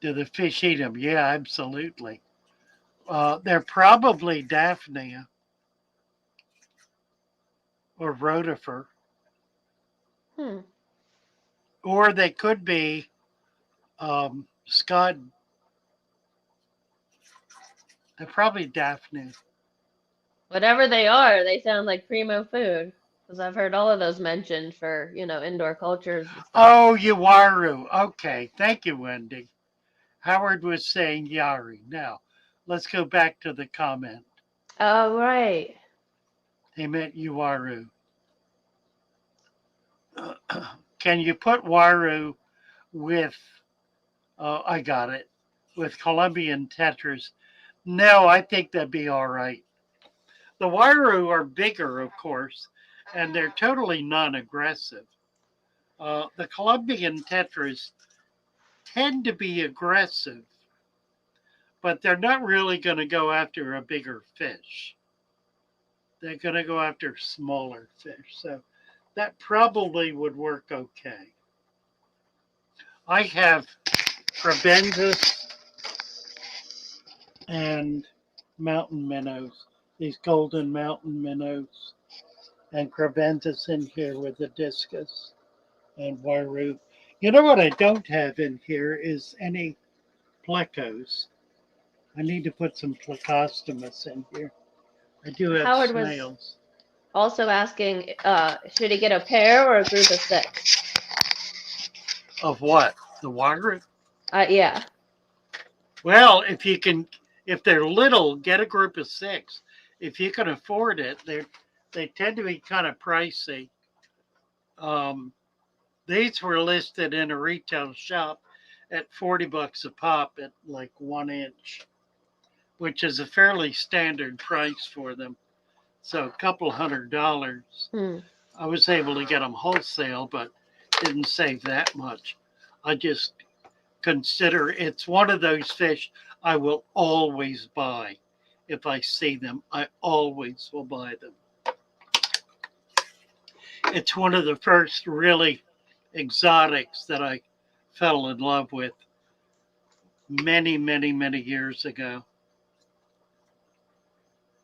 Do the fish eat them? Yeah, absolutely. They're probably Daphnia or rotifer. Or they could be scud. They're probably Daphne. Whatever they are, they sound like primo food. Because I've heard all of those mentioned for, indoor cultures. Oh, Yawaru. Okay. Thank you, Wendy. Howard was saying Yari. Now, let's go back to the comment. Oh, right. He meant Yawaru. Can you put Waru with, I got it, with Colombian tetras? No, I think that'd be all right. The Waru are bigger, of course, and they're totally non-aggressive. The Colombian tetras tend to be aggressive, but they're not really going to go after a bigger fish. They're going to go after smaller fish. So that probably would work okay. I have Crebensis and mountain minnows, these golden mountain minnows, and Crebensis in here with the Discus and Waru. You know what I don't have in here is any plecos. I need to put some Plecostomus in here. I do have snails. also asking, should he get a pair or a group of 6? Of what? The water? Yeah. Well, if they're little, get a group of 6. If you can afford it, they tend to be kind of pricey. Um, these were listed in a retail shop at $40 a pop at like 1 inch, which is a fairly standard price for them. So a couple $100. Hmm. I was able to get them wholesale, but didn't save that much. I just consider it's one of those fish I will always buy. If I see them, I always will buy them. It's one of the first really exotics that I fell in love with many, many, many years ago.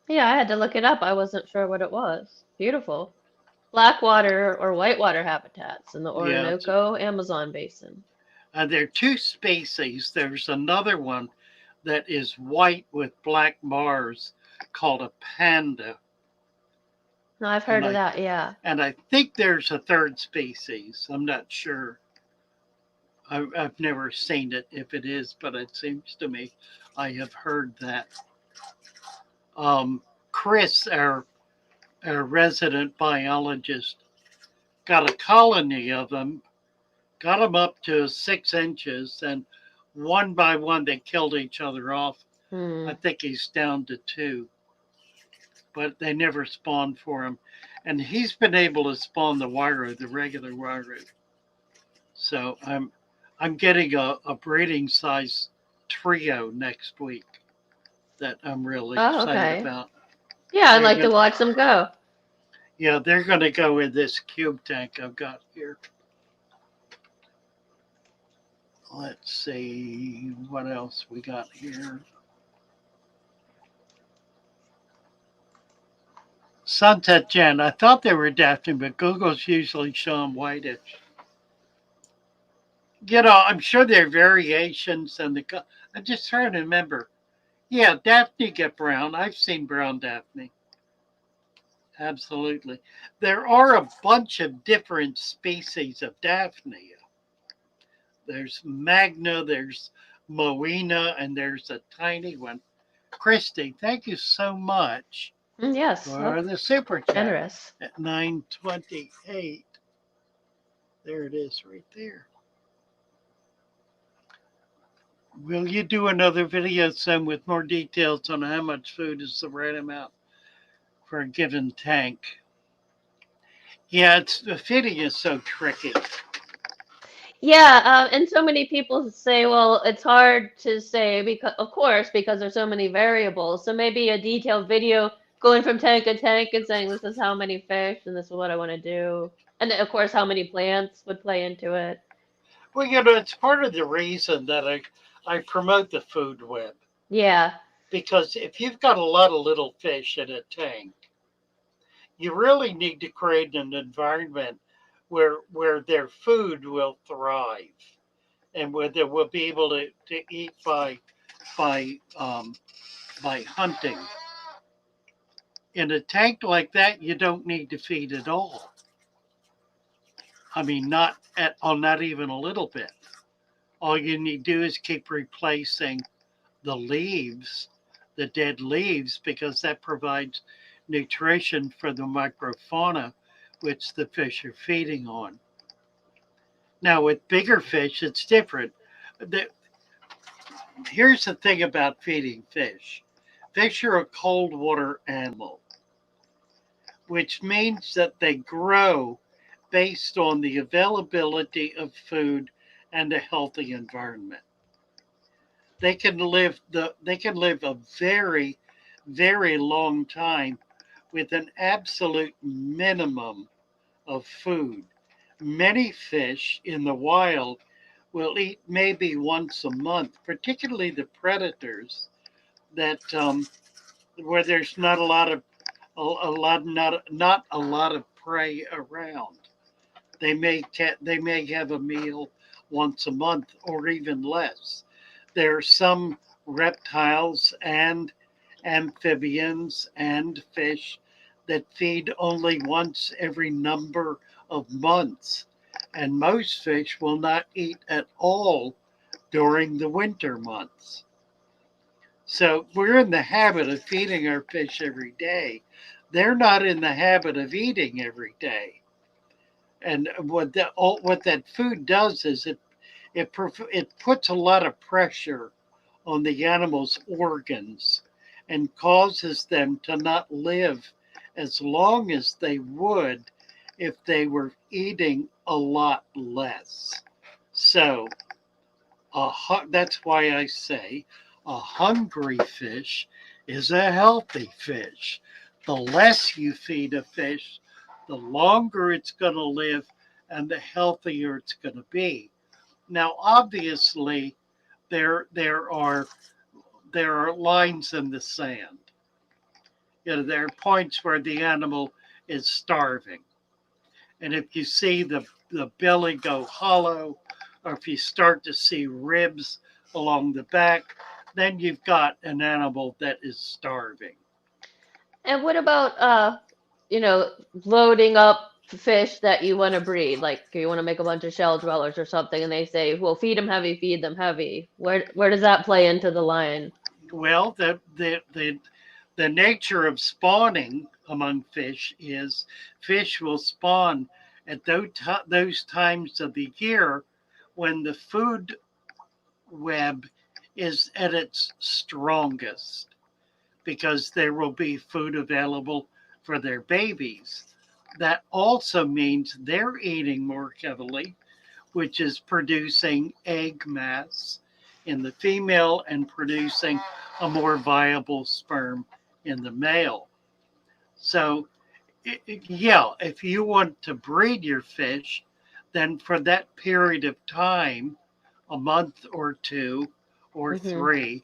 Yeah, I had to look it up. I wasn't sure what it was. Beautiful. Blackwater or whitewater habitats in the Yeah, Orinoco Amazon basin. there are 2 species. There's another one that is white with black bars called a panda. No, I've heard of that, yeah. And I think there's a 3rd species. I'm not sure. I've never seen it if it is, but it seems to me I have heard that. Chris, our resident biologist, got a colony of them, got them up to 6 inches, and one by one they killed each other off. I think he's down to 2, but they never spawned for him. And he's been able to spawn the regular wairau. So I'm getting a breeding size trio next week that I'm really excited about. Yeah, I'd like to watch them go. Yeah, they're going to go in this cube tank I've got here. Let's see what else we got here. Sunset Jen, I thought they were Daphne, but Google's usually show them whitish. I'm sure there are variations, and I'm just trying to remember. Yeah, Daphne get brown. I've seen brown Daphne. Absolutely. There are a bunch of different species of Daphne. There's Magna, there's Moena, and there's a tiny one. Christy, thank you so much Yes. for the super chat. Generous. At 9:28. There it is right there. Will you do another video soon with more details on how much food is the right amount for a given tank? Yeah, the feeding is so tricky. Yeah, and so many people say, well, it's hard to say because there's so many variables. So maybe a detailed video going from tank to tank and saying this is how many fish and this is what I want to do. And then, of course, how many plants would play into it. Well, it's part of the reason that I promote the food web. Yeah. Because if you've got a lot of little fish in a tank, you really need to create an environment where their food will thrive and where they will be able to eat by hunting. In a tank like that, you don't need to feed at all. I mean, not even a little bit. All you need to do is keep replacing the leaves, the dead leaves, because that provides nutrition for the microfauna which the fish are feeding on. Now, with bigger fish, it's different. Here's the thing about feeding fish. Fish are a cold water animal, which means that they grow based on the availability of food and a healthy environment. They can live a very, very long time with an absolute minimum of food. Many fish in the wild will eat maybe once a month, particularly the predators that where there's not a lot of prey around. They may have a meal once a month or even less. There are some reptiles and amphibians and fish that feed only once every number of months, and most fish will not eat at all during the winter months. So we're in the habit of feeding our fish every day. They're not in the habit of eating every day. And what that food does is it puts a lot of pressure on the animal's organs and causes them to not live as long as they would if they were eating a lot less. So that's why I say a hungry fish is a healthy fish. The less you feed a fish, the longer it's going to live and the healthier it's going to be. Now, obviously, there are lines in the sand. There are points where the animal is starving. And if you see the belly go hollow, or if you start to see ribs along the back, then you've got an animal that is starving. And what about loading up fish that you want to breed? Like you want to make a bunch of shell dwellers or something, and they say, "Well, feed them heavy, feed them heavy." Where does that play into the line? Well, the nature of spawning among fish is fish will spawn at those times of the year when the food web is at its strongest, because there will be food available for their babies. That also means they're eating more heavily, which is producing egg mass in the female and producing a more viable sperm in the male. So, if you want to breed your fish, then for that period of time, a month or two or three,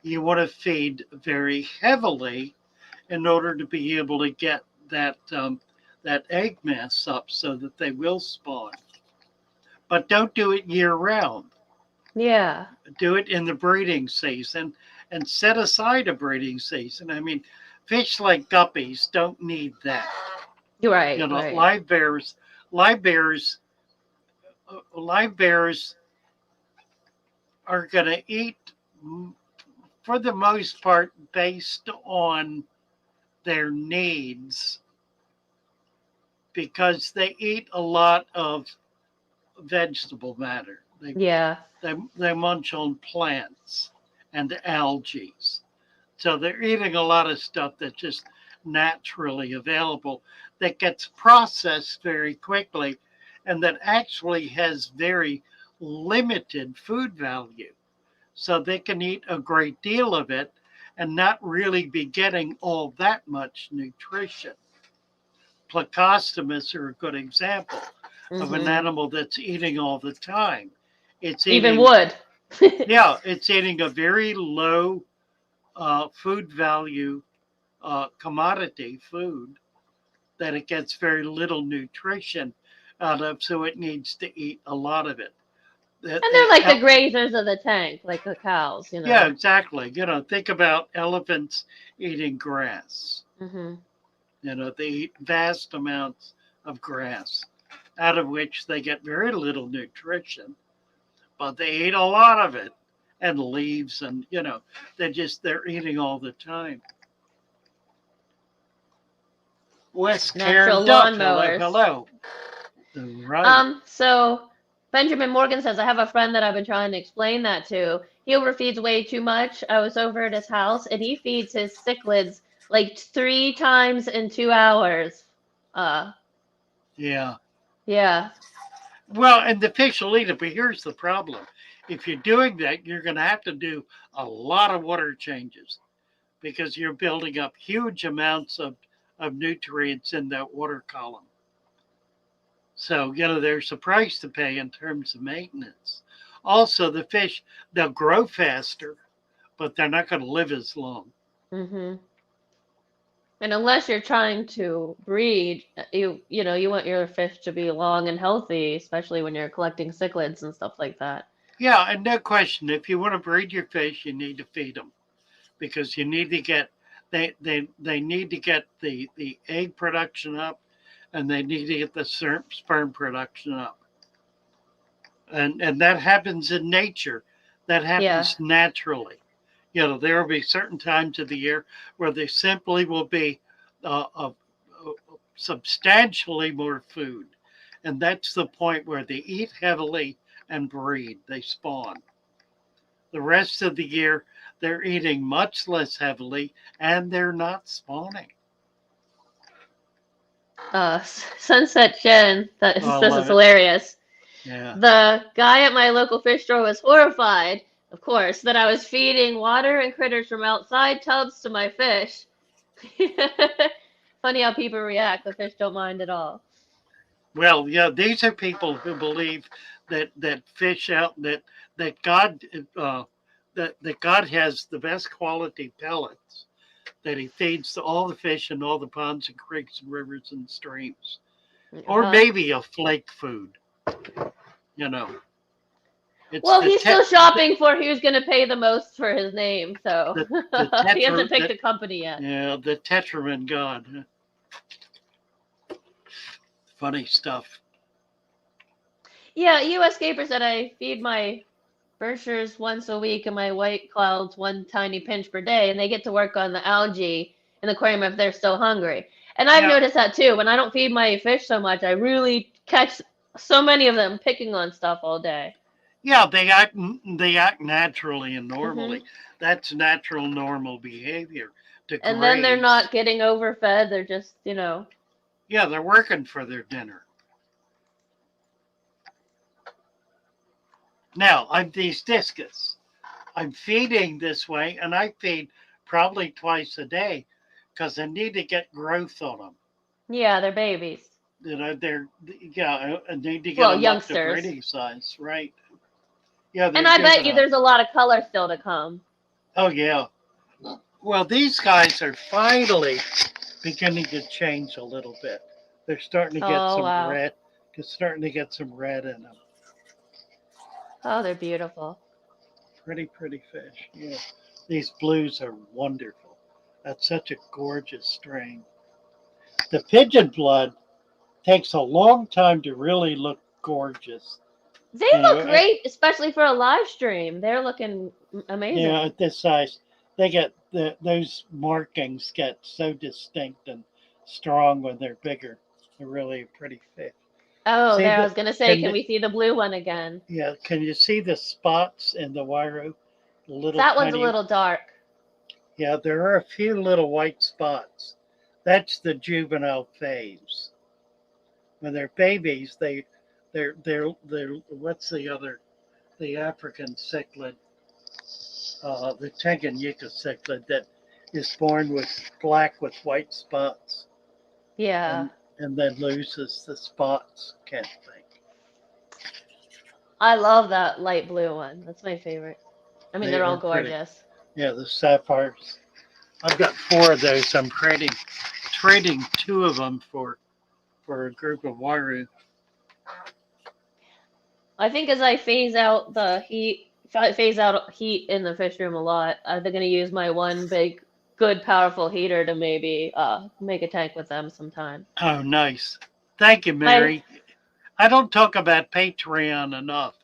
you want to feed very heavily in order to be able to get that egg mass up so that they will spawn. But don't do it year round. Yeah. Do it in the breeding season and set aside a breeding season. I mean, fish like guppies don't need that. Right. Live bears are going to eat for the most part based on their needs, because they eat a lot of vegetable matter. They munch on plants and algae. So they're eating a lot of stuff that's just naturally available that gets processed very quickly and that actually has very limited food value. So they can eat a great deal of it and not really be getting all that much nutrition. Plecostomus are a good example of an animal that's eating all the time. It's eating, even wood. it's eating a very low food value commodity food that it gets very little nutrition out of, so it needs to eat a lot of it. And they're like the grazers of the tank, like the cows, Yeah, exactly. Think about elephants eating grass. They eat vast amounts of grass, out of which they get very little nutrition, but they eat a lot of it, and leaves, and they're eating all the time. West Natural Karen Duff, lawnmowers. hello. Right. So Benjamin Morgan says, I have a friend that I've been trying to explain that to. He overfeeds way too much. I was over at his house, and he feeds his cichlids like 3 times in 2 hours. Yeah. Yeah. Well, and the fish will eat it, but here's the problem. If you're doing that, you're going to have to do a lot of water changes, because you're building up huge amounts of nutrients in that water column. So, there's a price to pay in terms of maintenance. Also, the fish, they'll grow faster, but they're not going to live as long. And unless you're trying to breed, you want your fish to be long and healthy, especially when you're collecting cichlids and stuff like that. Yeah, and no question, if you want to breed your fish, you need to feed them, because you need to get They need to get the egg production up, and they need to get the sperm production up. And that happens in nature. That Yeah. happens naturally. There will be certain times of the year where there simply will be substantially more food. And that's the point where they eat heavily and breed. They spawn. The rest of the year, they're eating much less heavily and they're not spawning. Sunset Jen, I this is love it. hilarious. Yeah. The guy at my local fish store was horrified, of course, that I was feeding water and critters from outside tubs to my fish. Funny how people react. The fish don't mind at all. Well, yeah, these are people who believe that fish out that God that God has the best quality pellets, that He feeds to all the fish in all the ponds and creeks and rivers and streams, or maybe a flake food. It's Well, he's still shopping for who's going to pay the most for his name, so he hasn't picked a company yet. Yeah, the Tetraman God. Funny stuff. Yeah, U.S. Gaper said I feed my Berkshires once a week and my white clouds one tiny pinch per day, and they get to work on the algae in the aquarium if they're still hungry. And I've noticed that too. When I don't feed my fish so much, I really catch so many of them picking on stuff all day. Yeah, they act naturally and normally. That's natural, normal behavior. And then they're not getting overfed. They're just, Yeah, they're working for their dinner. Now, I'm these Discus. I'm feeding this way, and I feed probably twice a day because I need to get growth on them. Yeah, they're babies. I need to get them youngsters. Up to breeding size, right? Yeah, and I bet you there's a lot of color still to come. Oh, yeah. Well, these guys are finally beginning to change a little bit. They're starting to get some red. They're starting to get some red in them. Oh, they're beautiful. Pretty fish. Yeah. These blues are wonderful. That's such a gorgeous strain. The pigeon blood takes a long time to really look gorgeous. They look great, especially for a live stream. They're looking amazing. Yeah, at this size, they get those markings get so distinct and strong when they're bigger. They're really a pretty fish. Oh, I was going to say, can we see the blue one again? Yeah, can you see the spots in the Wairo? That one's a little dark. Yeah, there are a few little white spots. That's the juvenile phase. When they're babies, they're what's the African cichlid, the Tanganyika cichlid that is born with black with white spots. Yeah. And then loses the spots, can't think. I love that light blue one. That's my favorite. I mean, they're all gorgeous. Pretty. Yeah, the sapphires. I've got 4 of those. I'm trading 2 of them for a group of Wairo. I think as I phase out heat in the fish room a lot, they're going to use my one big, good, powerful heater to maybe make a tank with them sometime. Oh, nice. Thank you, Mary. I don't talk about Patreon enough.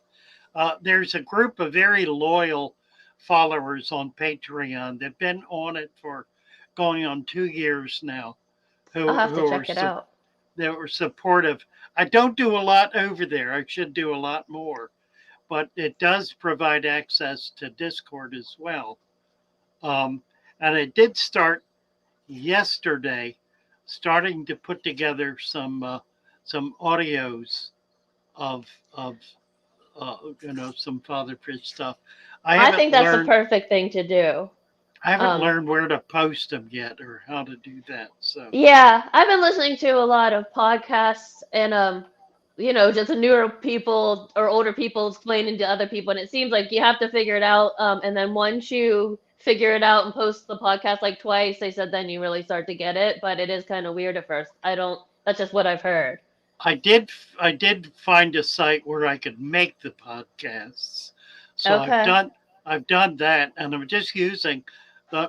There's a group of very loyal followers on Patreon. They've been on it for going on 2 years now. I'll have to check it out. They were supportive. I don't do a lot over there. I should do a lot more. But it does provide access to Discord as well. And it did start yesterday, starting to put together some audios of some father fish stuff. I think that's the perfect thing to do. I haven't learned where to post them yet or how to do that. So yeah, I've been listening to a lot of podcasts and just newer people or older people explaining to other people, and it seems like you have to figure it out. And then once you figure it out and post the podcast like twice, they said then you really start to get it. But it is kind of weird at first. That's just what I've heard. I did find a site where I could make the podcasts. So okay. I've done that, and I'm just using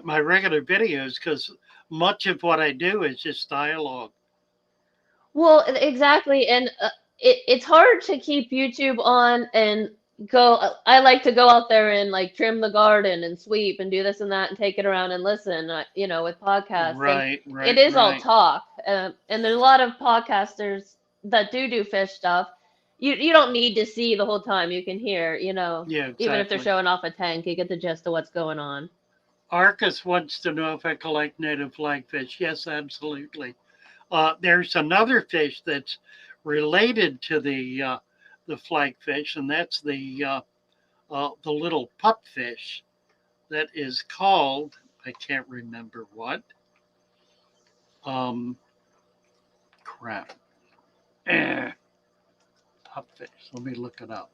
my regular videos because much of what I do is just dialogue. Well, exactly, and it's hard to keep YouTube on and go. I like to go out there and like trim the garden and sweep and do this and that and take it around and listen. With podcasts, and Right, it right, is all right. talk. And there's a lot of podcasters that do fish stuff. You don't need to see the whole time. You can hear, Yeah, even if they're exactly. showing off a tank, you get the gist of what's going on. Arcus wants to know if I collect native flagfish. Yes, absolutely. There's another fish that's related to the flagfish, and that's the little pupfish that is called, I can't remember what. Um, Crap. Eh, Pupfish. Let me look it up.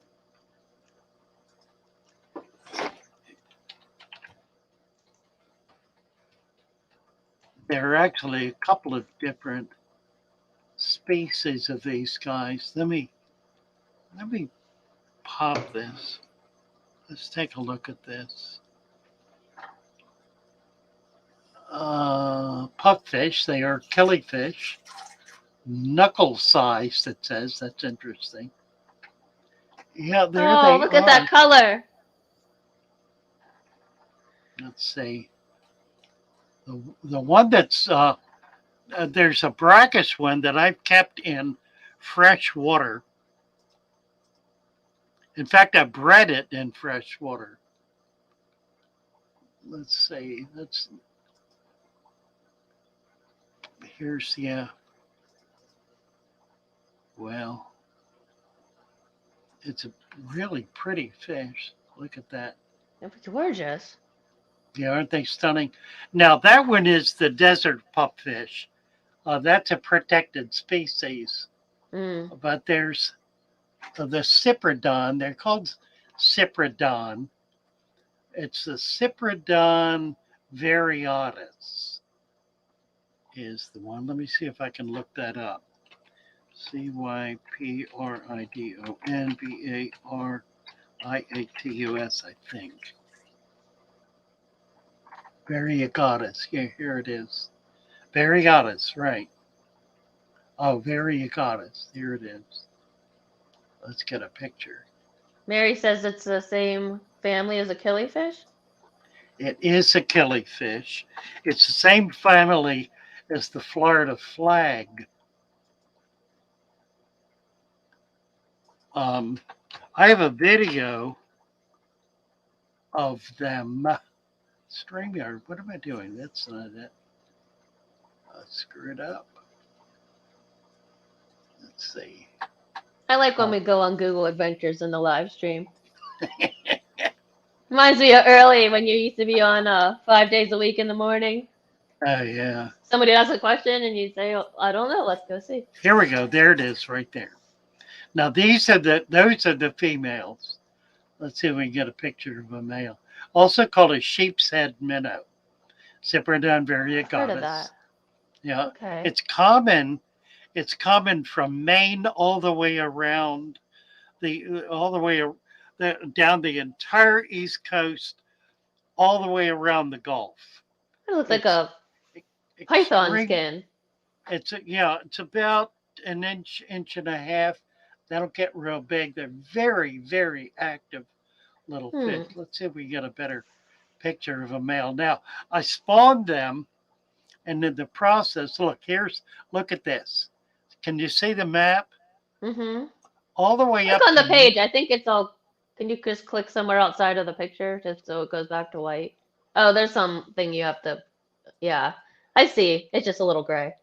There are actually a couple of different species of these guys. Let me pop this. Let's take a look at this. Pupfish. They are killifish. Knuckle sized, it says. That's interesting. Yeah, there Oh, they look at that are. color. Let's see. The one that's there's a brackish one that I've kept in fresh water. In fact, I bred it in fresh water. Let's see. Here's, yeah. Well, it's a really pretty fish. Look at that. It's gorgeous. Yeah, aren't they stunning? Now, that one is the desert pupfish. That's a protected species. Mm. But there's the Cypridon. They're called Cypridon. It's the Cypridon variatus is the one. Let me see if I can look that up. Cypridon I think. Variegatus. Yeah, here it is. Variegatus, right. Oh, variegatus. Here it is. Let's get a picture. Mary says it's the same family as a killifish. It is a killifish. It's the same family as the Florida flag. I have a video of them. StreamYard, what am I doing? That's not it. Screw it up. Let's see. I like when Oh, we go on Google Adventures in the live stream. Reminds me of early when you used to be on 5 days a week in the morning. oh yeah. Somebody asks a question and you'd say, "Oh, I don't know, let's go see." Here we go. There it is right there. Now those are the females. Let's see if we can get a picture of a male. Also called a sheep's head minnow. Cypridon Heard of variegatus. that. Yeah. Okay. It's common. It's common from Maine all the way around down the entire East Coast, all the way around the Gulf. It looks like It's a python extreme. skin. It's about an inch and a half. That'll get real big. They're very, very active little Hmm. fish. Let's see if we get a better picture of a male. Now, I spawned them, and in the process, look at this. Can you see the map? Mm-hmm. All the way Click up on the to, page. I think it's all. Can you just click somewhere outside of the picture just so it goes back to white? Oh, there's something you have to. Yeah, I see. It's just a little gray.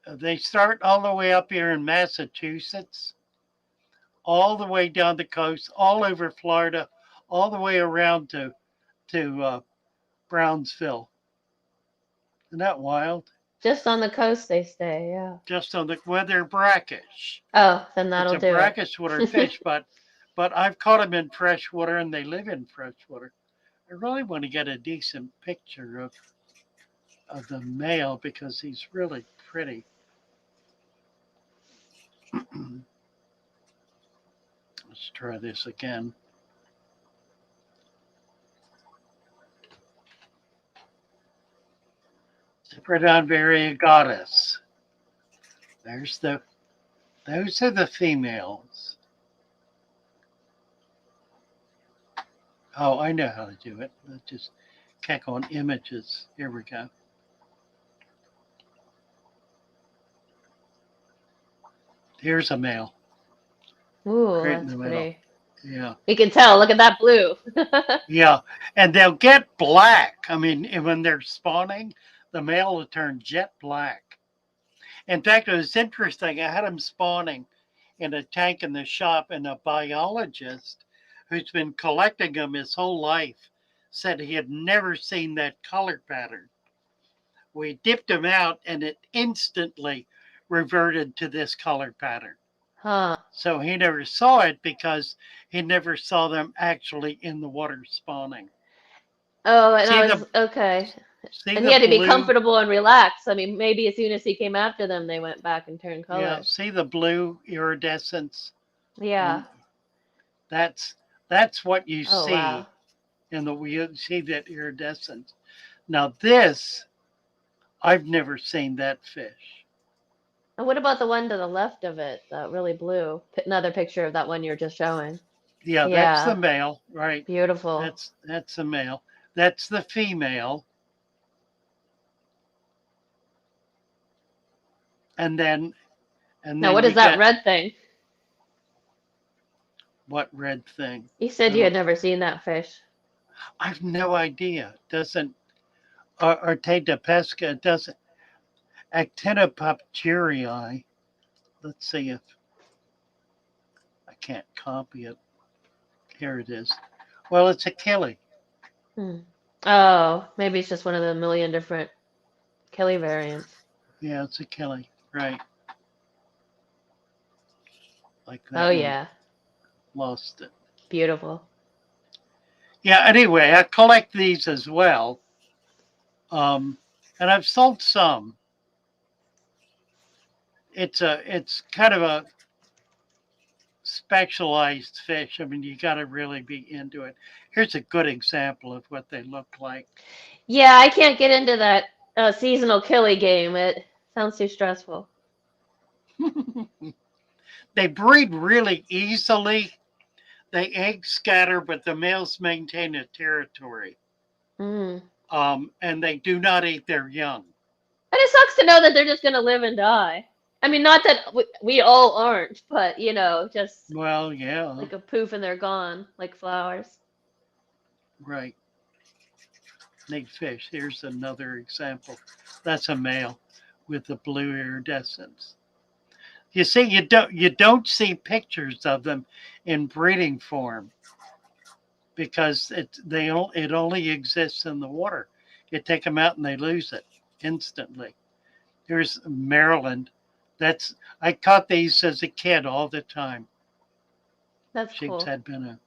they start all the way up here in Massachusetts, all the way down the coast, all over Florida, all the way around to Brownsville. Isn't that wild? Just on the coast they stay. Yeah. Just on the they're brackish. Oh, then It's that'll a do it. brackish water fish, but I've caught them in fresh water and they live in fresh water. I really want to get a decent picture of the male because he's really pretty. Let's try this again. Cyprinodon variegatus. Those are the females. Oh, I know how to do it. Let's just click on images. Here we go. Here's a male. Ooh, Right in that's the middle. pretty. Yeah. You can tell. Look at that blue. Yeah. And they'll get black. I mean, when they're spawning, the male will turn jet black. In fact, it was interesting. I had them spawning in a tank in the shop, and a biologist who's been collecting them his whole life said he had never seen that color pattern. We dipped them out, and it instantly reverted to this color pattern. Huh. So he never saw it because he never saw them actually in the water spawning. Oh, and See I the was okay. see And the he had to be blue? comfortable and relaxed. I mean, maybe as soon as he came after them, they went back and turned color. Yeah, see the blue iridescence? Yeah. That's what you Oh, see wow. in the you see that iridescence. Now this, I've never seen that fish. And what about the one to the left of it? That really blue. Another picture of that one you're just showing. Yeah, that's the Yeah. male, right? Beautiful. That's the male. That's the female. And then Now, what is you that get red thing? what red thing? You said you had never seen that fish. I've no idea. Doesn't Arteta pesca doesn't Actinopopterii. Let's see if I can't copy it. Here it is. Well, it's a killie. Hmm. Oh, maybe it's just one of the million different Kelly variants. Yeah, it's a killie. Right. Like that Oh, one. yeah. Lost it. Beautiful. Yeah, anyway, I collect these as well. And I've sold some. It's kind of a specialized fish. I mean, you got to really be into it. Here's a good example of what they look like. Yeah, I can't get into that seasonal killie game. It sounds too stressful. They breed really easily. They egg scatter, but the males maintain a territory. Mm. And they do not eat their young. And it sucks to know that they're just going to live and die. I mean, not that we all aren't, but, just Well, yeah. like a poof and they're gone, like flowers. Right. Neat fish. Here's another example. That's a male with the blue iridescence. You see, you don't see pictures of them in breeding form because it only exists in the water. You take them out and they lose it instantly. Here's Maryland. I caught these as a kid all the time. That's cool. Sheep's Head minnow.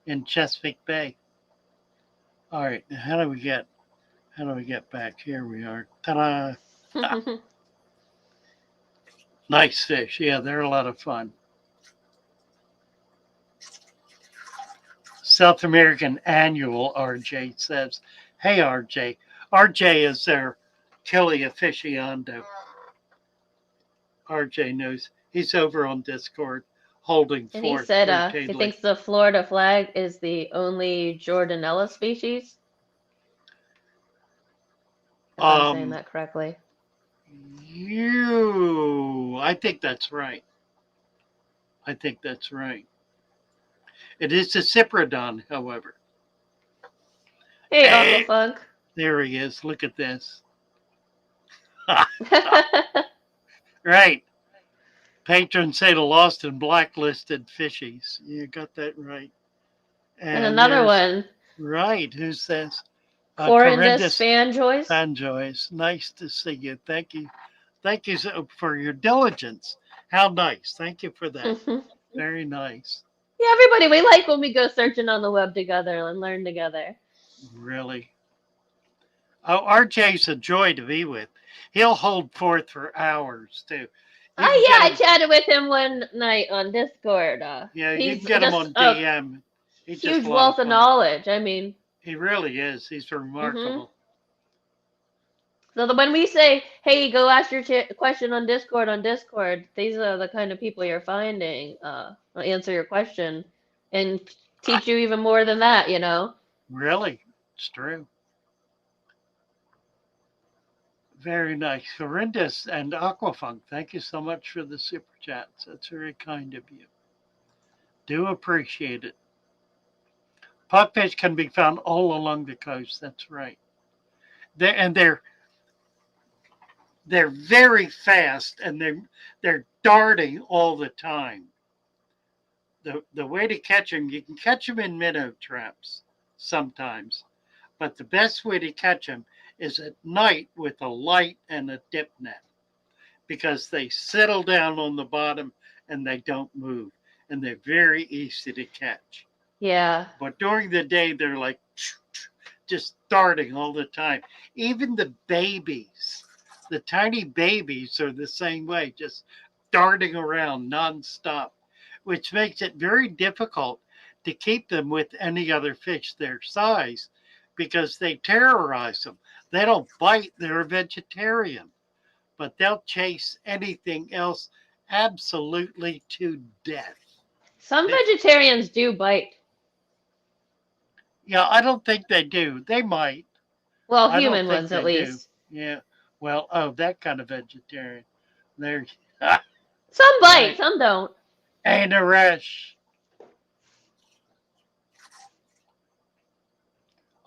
In Chesapeake Bay. All right, how do we get back? Here we are. Ta-da! Nice fish. Yeah, they're a lot of fun. South American Annual, RJ says. Hey, RJ. RJ is their killie aficionado. RJ knows. He's over on Discord holding And he forth. said he thinks the Florida flag is the only Jordanella species. If I'm saying that correctly. I think that's right. It is a Cyprinodon, however. Hey, Uncle Funk. There he is. Look at this. Right. Patrons say the lost and blacklisted fishies. You got that right. And another one. Right. Who's this? Corindus Fanjoys. Fanjoys. Nice to see you. Thank you. Thank you for your diligence. How nice. Thank you for that. Very nice. Yeah, everybody, we like when we go searching on the web together and learn together. Really. Oh, RJ's a joy to be with. He'll hold forth for hours, too. I chatted with him one night on Discord. Yeah, you can get him on DM. He's huge wealth of knowledge. I mean, he really is. He's remarkable. So when we say, "Hey, go ask your question on Discord," these are the kind of people you're finding. Will answer your question and teach you even more than that. You know. Really, it's true. Very nice. Corindas and Aquafunk, thank you so much for the super chats. That's very kind of you. Do appreciate it. Pupfish can be found all along the coast. That's right. They're very fast, and they're darting all the time. The way to catch them, you can catch them in minnow traps sometimes, but the best way to catch them is at night with a light and a dip net, because they settle down on the bottom and they don't move, and they're very easy to catch. Yeah. But during the day, they're like just darting all the time. Even the babies, the tiny babies, are the same way, just darting around nonstop, which makes it very difficult to keep them with any other fish their size, because they terrorize them. They don't bite, they're a vegetarian, but they'll chase anything else absolutely to death. Some vegetarians do bite. Yeah, I don't think they do. They might. Well, I don't human think ones they at do. least. Yeah. Well, oh, that kind of vegetarian. There. Some bite, Right. some don't. Ain't a rush.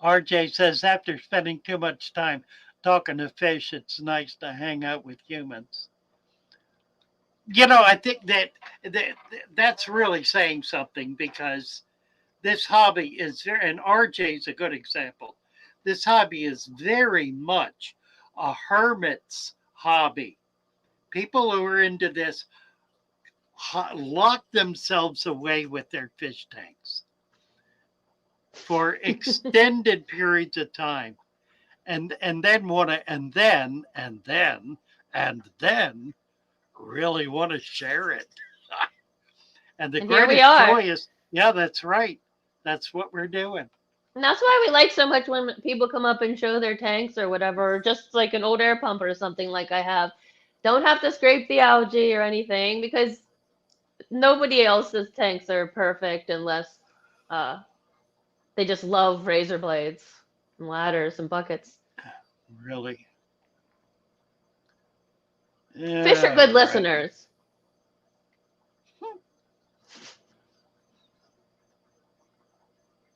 RJ says, after spending too much time talking to fish, it's nice to hang out with humans. You know, I think that's really saying something, because this hobby is very, and RJ's a good example. This hobby is very much a hermit's hobby. People who are into this lock themselves away with their fish tanks for extended periods of time, and then want to, and then really want to share it. And the And here we greatest are. joy is, yeah, that's right. That's what we're doing. And that's why we like so much when people come up and show their tanks or whatever, or just like an old air pump or something like I have. Don't have to scrape the algae or anything, because nobody else's tanks are perfect unless they just love razor blades and ladders and buckets. Really. Fish are good listeners.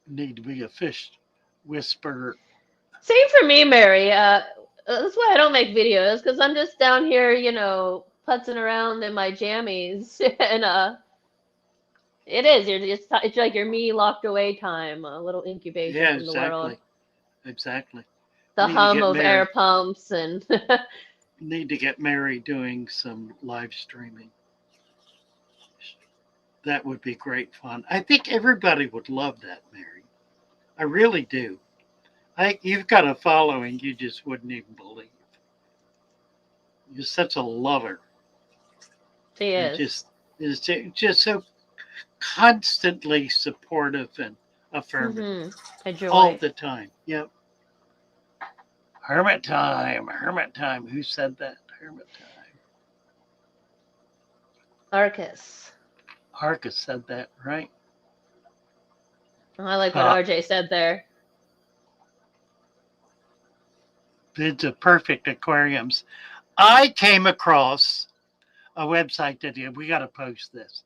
Need to be a fish whisperer. Same for me, Mary. That's why I don't make videos, because I'm just down here, putzing around in my jammies, and it's like your me locked away time, a little incubation Yeah, from the world. Exactly. The Need hum of air pumps and. Need to get Mary doing some live streaming. That would be great fun. I think everybody would love that, Mary. I really do. You've got a following you just wouldn't even believe. You're such a lover. She is. Just so constantly supportive and affirmative. Mm-hmm. All the time. Yep. Hermit time. Who said that? Hermit time. Arcus said that, right? I like what RJ said there. Bids of perfect aquariums. I came across a website that we got to post this.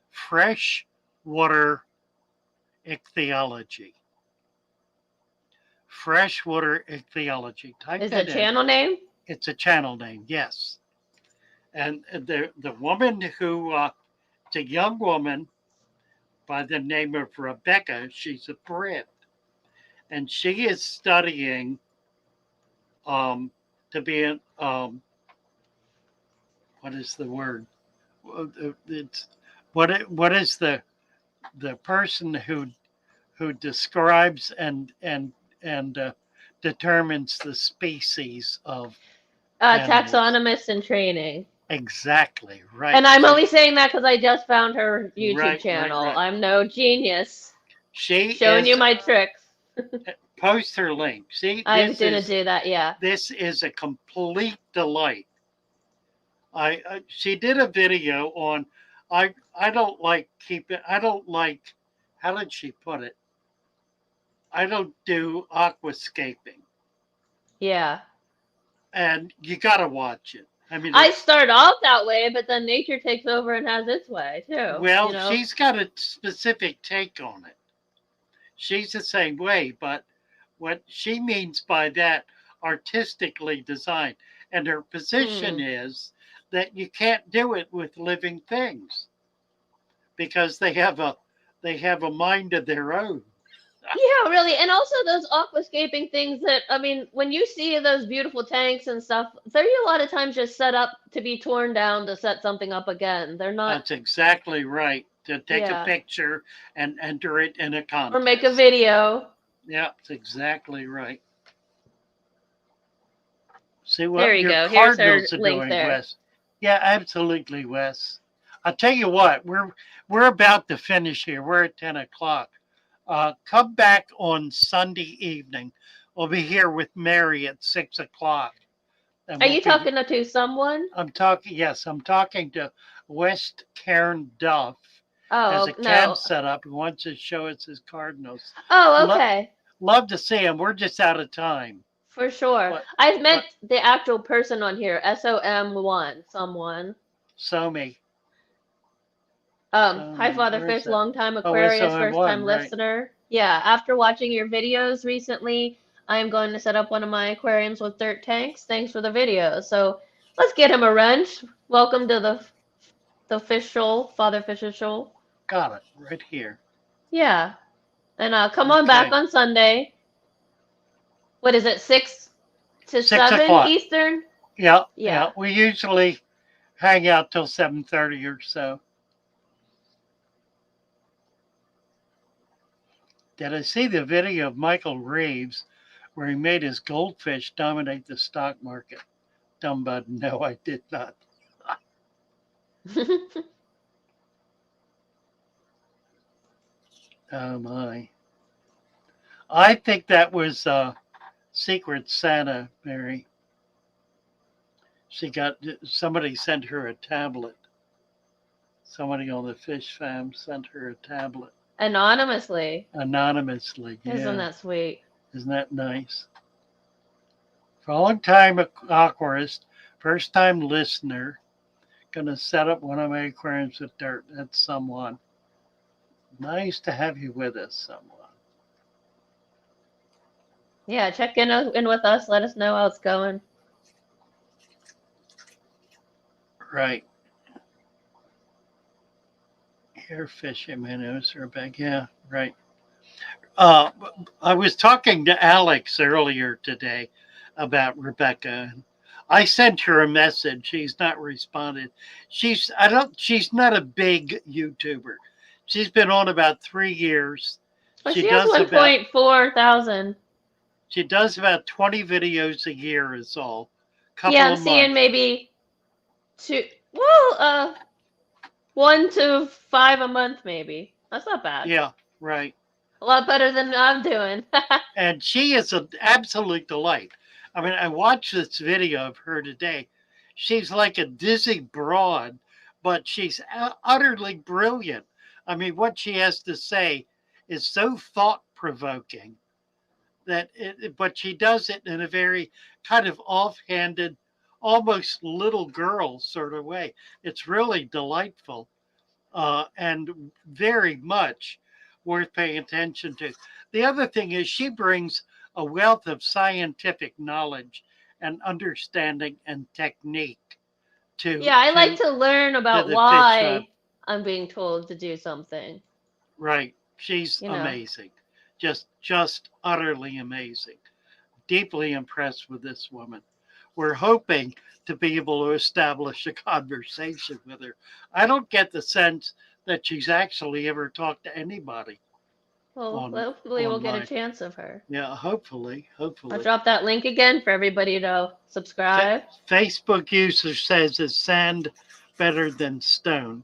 Freshwater ichthyology. Freshwater ichthyology. Is it a channel name? It's a channel name, yes. And the woman who, it's a young woman by the name of Rebecca. She's a Brit, and she is studying to be an what is the word? It's what is the person who describes and determines the species of taxonomist in training. Exactly right. And I'm only saying that because I just found her YouTube channel. Right. I'm no genius. She showing you my tricks. Post her link. See, I didn't do that. Yeah. this is a complete delight. She did a video on I don't like keeping I don't like how did she put it? I don't do aquascaping. Yeah. And you gotta watch it. I mean I it's start off that way, but then nature takes over and has its way too. well, You know. she's got a specific take on it. She's the same way, but what she means by that artistically designed and her position is that you can't do it with living things because they have a mind of their own. Yeah, really. And also those aquascaping things that, I mean, when you see those beautiful tanks and stuff, they're a lot of times just set up to be torn down to set something up again. They're not, That's exactly right. To take a yeah, picture and enter it in a or contest. make a video. Yeah, that's exactly right. See what There you your go. Here's her Cardinals are link doing, there. Wes. Yeah, absolutely, Wes. I'll tell you what, we're about to finish here. We're at 10 o'clock. Come back on Sunday evening. We'll be here with Mary at 6 o'clock. And Are we'll you be, talking to someone? I'm talking, yes, I'm talking to West Cairn Duff. Has Oh, a no. cam set up. He wants to show us his Cardinals. Oh, okay. Love to see him. We're just out of time. For sure. But, I meant the actual person on here, SOM1, someone. Somi. Hi, Father Where is Fish, that? longtime Oh, Aquarius, SOM1, first-time right. listener. Yeah, after watching your videos recently, I am going to set up one of my aquariums with dirt tanks. Thanks for the video. So let's get him a wrench. Welcome to the Fish Shoal, Father Fish's Shoal. Got it, right here. Yeah. And come on back Okay. on Sunday. What is it, 6 to 6 7 o'clock. Eastern? Yeah. Yeah. We usually hang out till 7:30 or so. Did I see the video of Michael Reeves where he made his goldfish dominate the stock market? Dumb bud. No, I did not. Oh my. I think that was Secret Santa, Mary. Somebody sent her a tablet. Somebody on the fish fam sent her a tablet. Anonymously. Anonymously, yeah. Isn't that sweet? Isn't that nice? For a long time aquarist, first time listener, gonna set up one of my aquariums with dirt. That's someone. Nice to have you with us, someone. Yeah, check in with us. Let us know how it's going. Right. Here, fishy minnows are back. Yeah, right. I was talking to Alex earlier today about Rebecca. I sent her a message. She's not responded. She's not a big YouTuber. She's been on about 3 years. Well, she has 1.4 thousand. She does about 20 videos a year is all. Yeah, I'm seeing maybe 1 to 5 a month maybe. That's not bad. Yeah, right. A lot better than I'm doing. And she is an absolute delight. I mean, I watched this video of her today. She's like a dizzy broad, but she's utterly brilliant. I mean, what she has to say is so thought-provoking but she does it in a very kind of offhanded, almost little girl sort of way. It's really delightful and very much worth paying attention to. The other thing is she brings a wealth of scientific knowledge and understanding and technique to. Yeah, I like to learn about why I'm being told to do something. Right. She's amazing. Just utterly amazing. Deeply impressed with this woman. We're hoping to be able to establish a conversation with her. I don't get the sense that she's actually ever talked to anybody. Well, hopefully we'll get a chance of her. Yeah, hopefully. I'll drop that link again for everybody to subscribe. Facebook user says, is sand better than stone?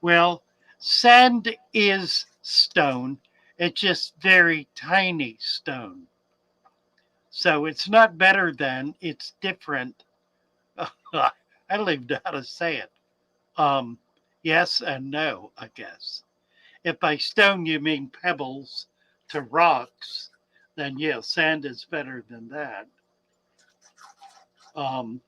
Well, sand is stone. It's just very tiny stone. So it's not better than, it's different. I don't even know how to say it. Yes and no, I guess. If by stone you mean pebbles to rocks, then yeah, sand is better than that. Um,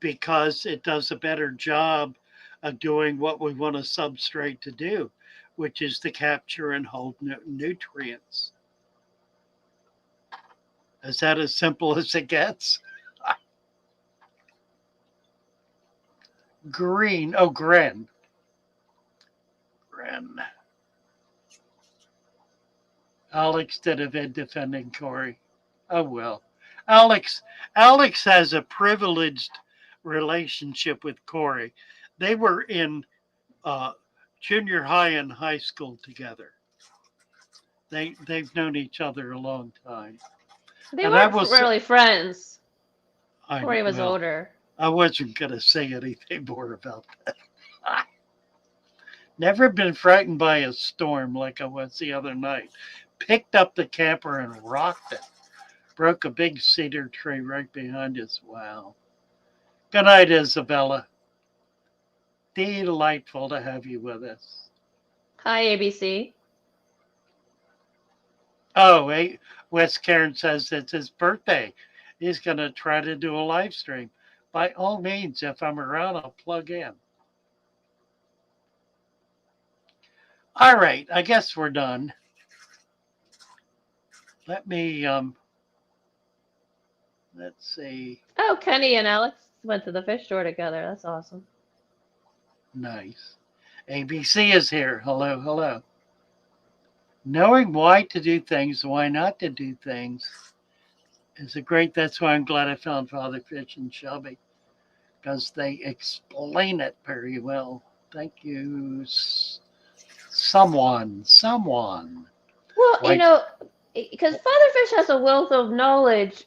because it does a better job of doing what we want a substrate to do, which is to capture and hold nutrients. Is that as simple as it gets? Green. Oh, Gren. Gren. Alex did a vid defending Corey. Oh well. Alex has a privileged relationship with Corey. They were in uh, junior high and high school together. They've known each other a long time. They And I weren't was really friends. I Corey was well, older. I wasn't gonna say anything more about that. Never been frightened by a storm like I was the other night. Picked up the camper and rocked it. Broke a big cedar tree right behind us. Wow. Good night, Isabella. Delightful to have you with us. Hi, ABC. Oh, hey, Wes Karen says it's his birthday. He's going to try to do a live stream. By all means, if I'm around, I'll plug in. All right, I guess we're done. Let me, let's see. Oh, Kenny and Alex went to the fish store together. That's awesome. Nice. ABC is here. Hello, hello. Knowing why to do things, why not to do things is a great, that's why I'm glad I found Father Fish and Shelby, because they explain it very well. Thank you. Someone. Well, Like, because Father Fish has a wealth of knowledge,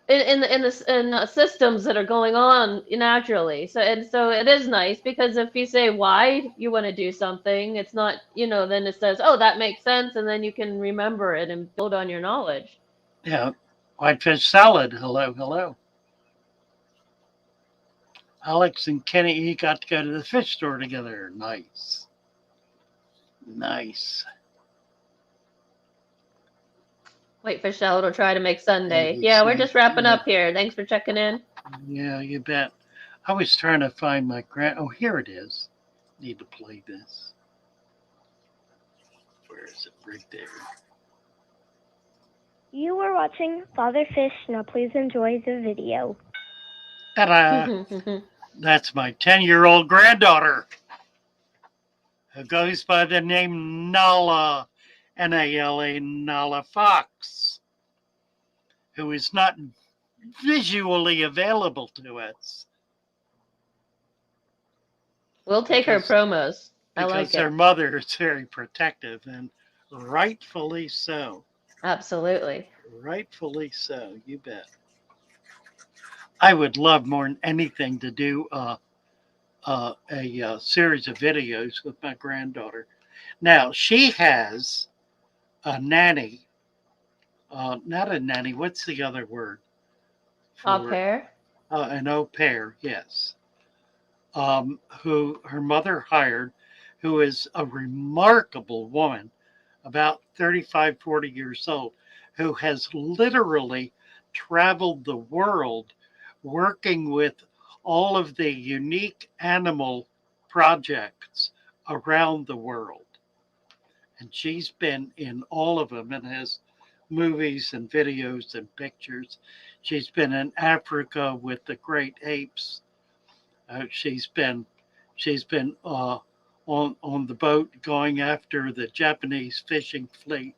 in systems that are going on naturally. So it is nice because if you say why you want to do something, it's not, then it says, oh, that makes sense, and then you can remember it and build on your knowledge. yeah, whitefish salad. Hello, hello. Alex and Kenny got to go to the fish store together. Nice. Nice. Whitefish salad will try to make Sunday. ABC. Yeah, we're just wrapping Yeah. up here. Thanks for checking in. Yeah, you bet. I was trying to find my oh, here it is. Need to play this. Where is it? Right there. You were watching Father Fish. Now please enjoy the video. Ta-da! That's my 10-year-old granddaughter who goes by the name Nala, Nala, Nala Fox, who is not visually available to us. We'll take her promos. I like Because her it. mother is very protective, and rightfully so. Absolutely. Rightfully so, you bet. I would love more than anything to do a series of videos with my granddaughter. Now, she has a nanny, not a nanny, what's the other word? Au pair? An au pair, yes. Who her mother hired, who is a remarkable woman, about 35, 40 years old, who has literally traveled the world working with all of the unique animal projects around the world. And she's been in all of them and has movies and videos and pictures. She's been in Africa with the great apes. She's been on the boat going after the Japanese fishing fleet.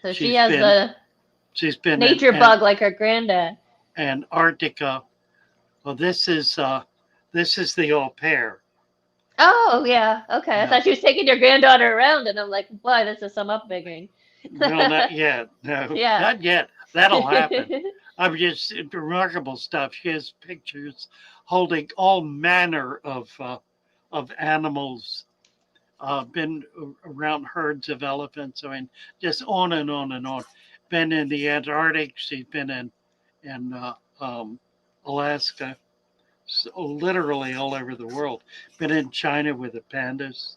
So she has the nature bug like her granddad. Antarctica. Well, this is the au pair. Oh yeah, okay. Yeah. I thought she was taking your granddaughter around, and I'm like, boy, this is some upbringing. Well, not yet. No, yeah. Not yet. That'll happen. I'm just remarkable stuff. She has pictures holding all manner of animals been around herds of elephants. I mean, just on and on and on. Been in the Antarctic. She's been in Alaska. So literally all over the world. Been in China with the pandas.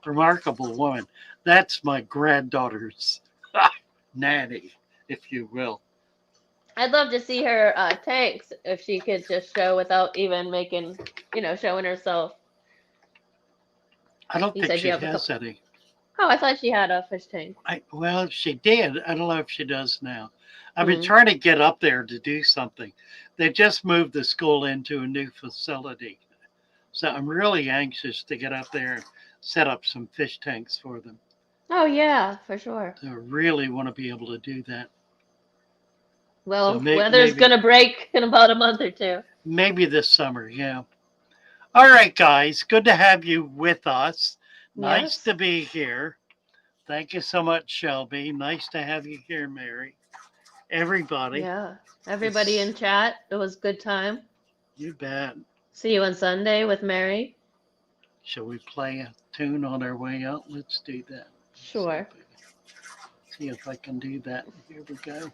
Remarkable woman. That's my granddaughter's nanny, if you will. I'd love to see her tanks if she could just show without even making, showing herself. I don't You think said she you have a has couple- any. Oh, I thought she had a fish tank. Well, she did. I don't know if she does now. I've been Mhm. trying to get up there to do something. They just moved the school into a new facility. So I'm really anxious to get up there and set up some fish tanks for them. Oh yeah, for sure. I really want to be able to do that. Well, So weather's gonna break in about a month or two. maybe this summer, yeah. All right, guys. Good to have you with us. Nice Yes. to be here. Thank you so much, Shelby. Nice to have you here, Mary. Everybody. Yeah. Everybody in chat. It was a good time. You bet. See you on Sunday with Mary. Shall we play a tune on our way out? Let's do that. Sure. See if I can do that. Here we go.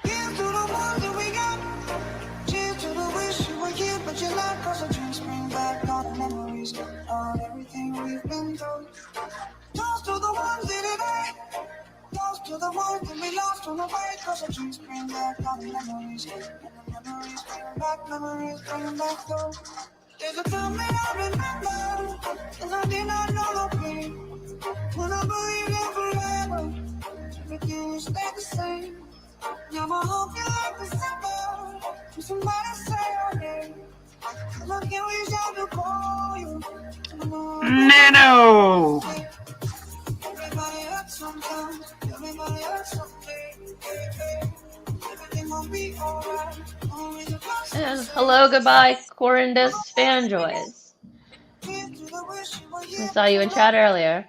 Here's to the ones that we got. Cheers to the wish you were here, but you're not. Cause the drinks bring back all the memories of everything we've been through. Toast to the ones that today. Toast to the ones that we lost on the way. Cause the drinks bring back all the memories. And the memories bring back through. There's a time that I remember, cause I did not know the pain. When I believed in forever, everything will stay the same. Now my hope you like December. Can somebody say your name? Cause I can't reach out to call you. Nano! Everybody hurts sometimes. Everybody hurts someday. Everything will be alright. And hello, goodbye, Corindus Fanjoys. I saw you in chat earlier.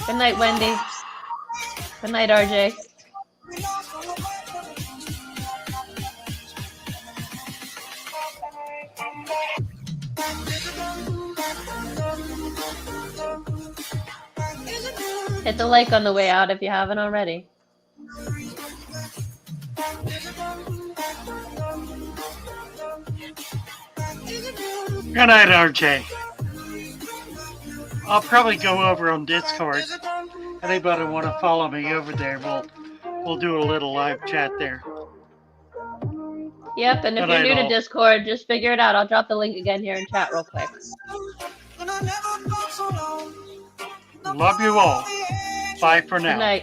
Good night, Wendy. Good night, RJ. Hit the like on the way out if you haven't already. Good night, RJ. I'll probably go over on Discord. Anybody want to follow me over there, we'll do a little live chat there. Yep, and if Good you're night, new to all. Discord, just figure it out. I'll drop the link again here in chat real quick. Love you all. Bye for now. Good night.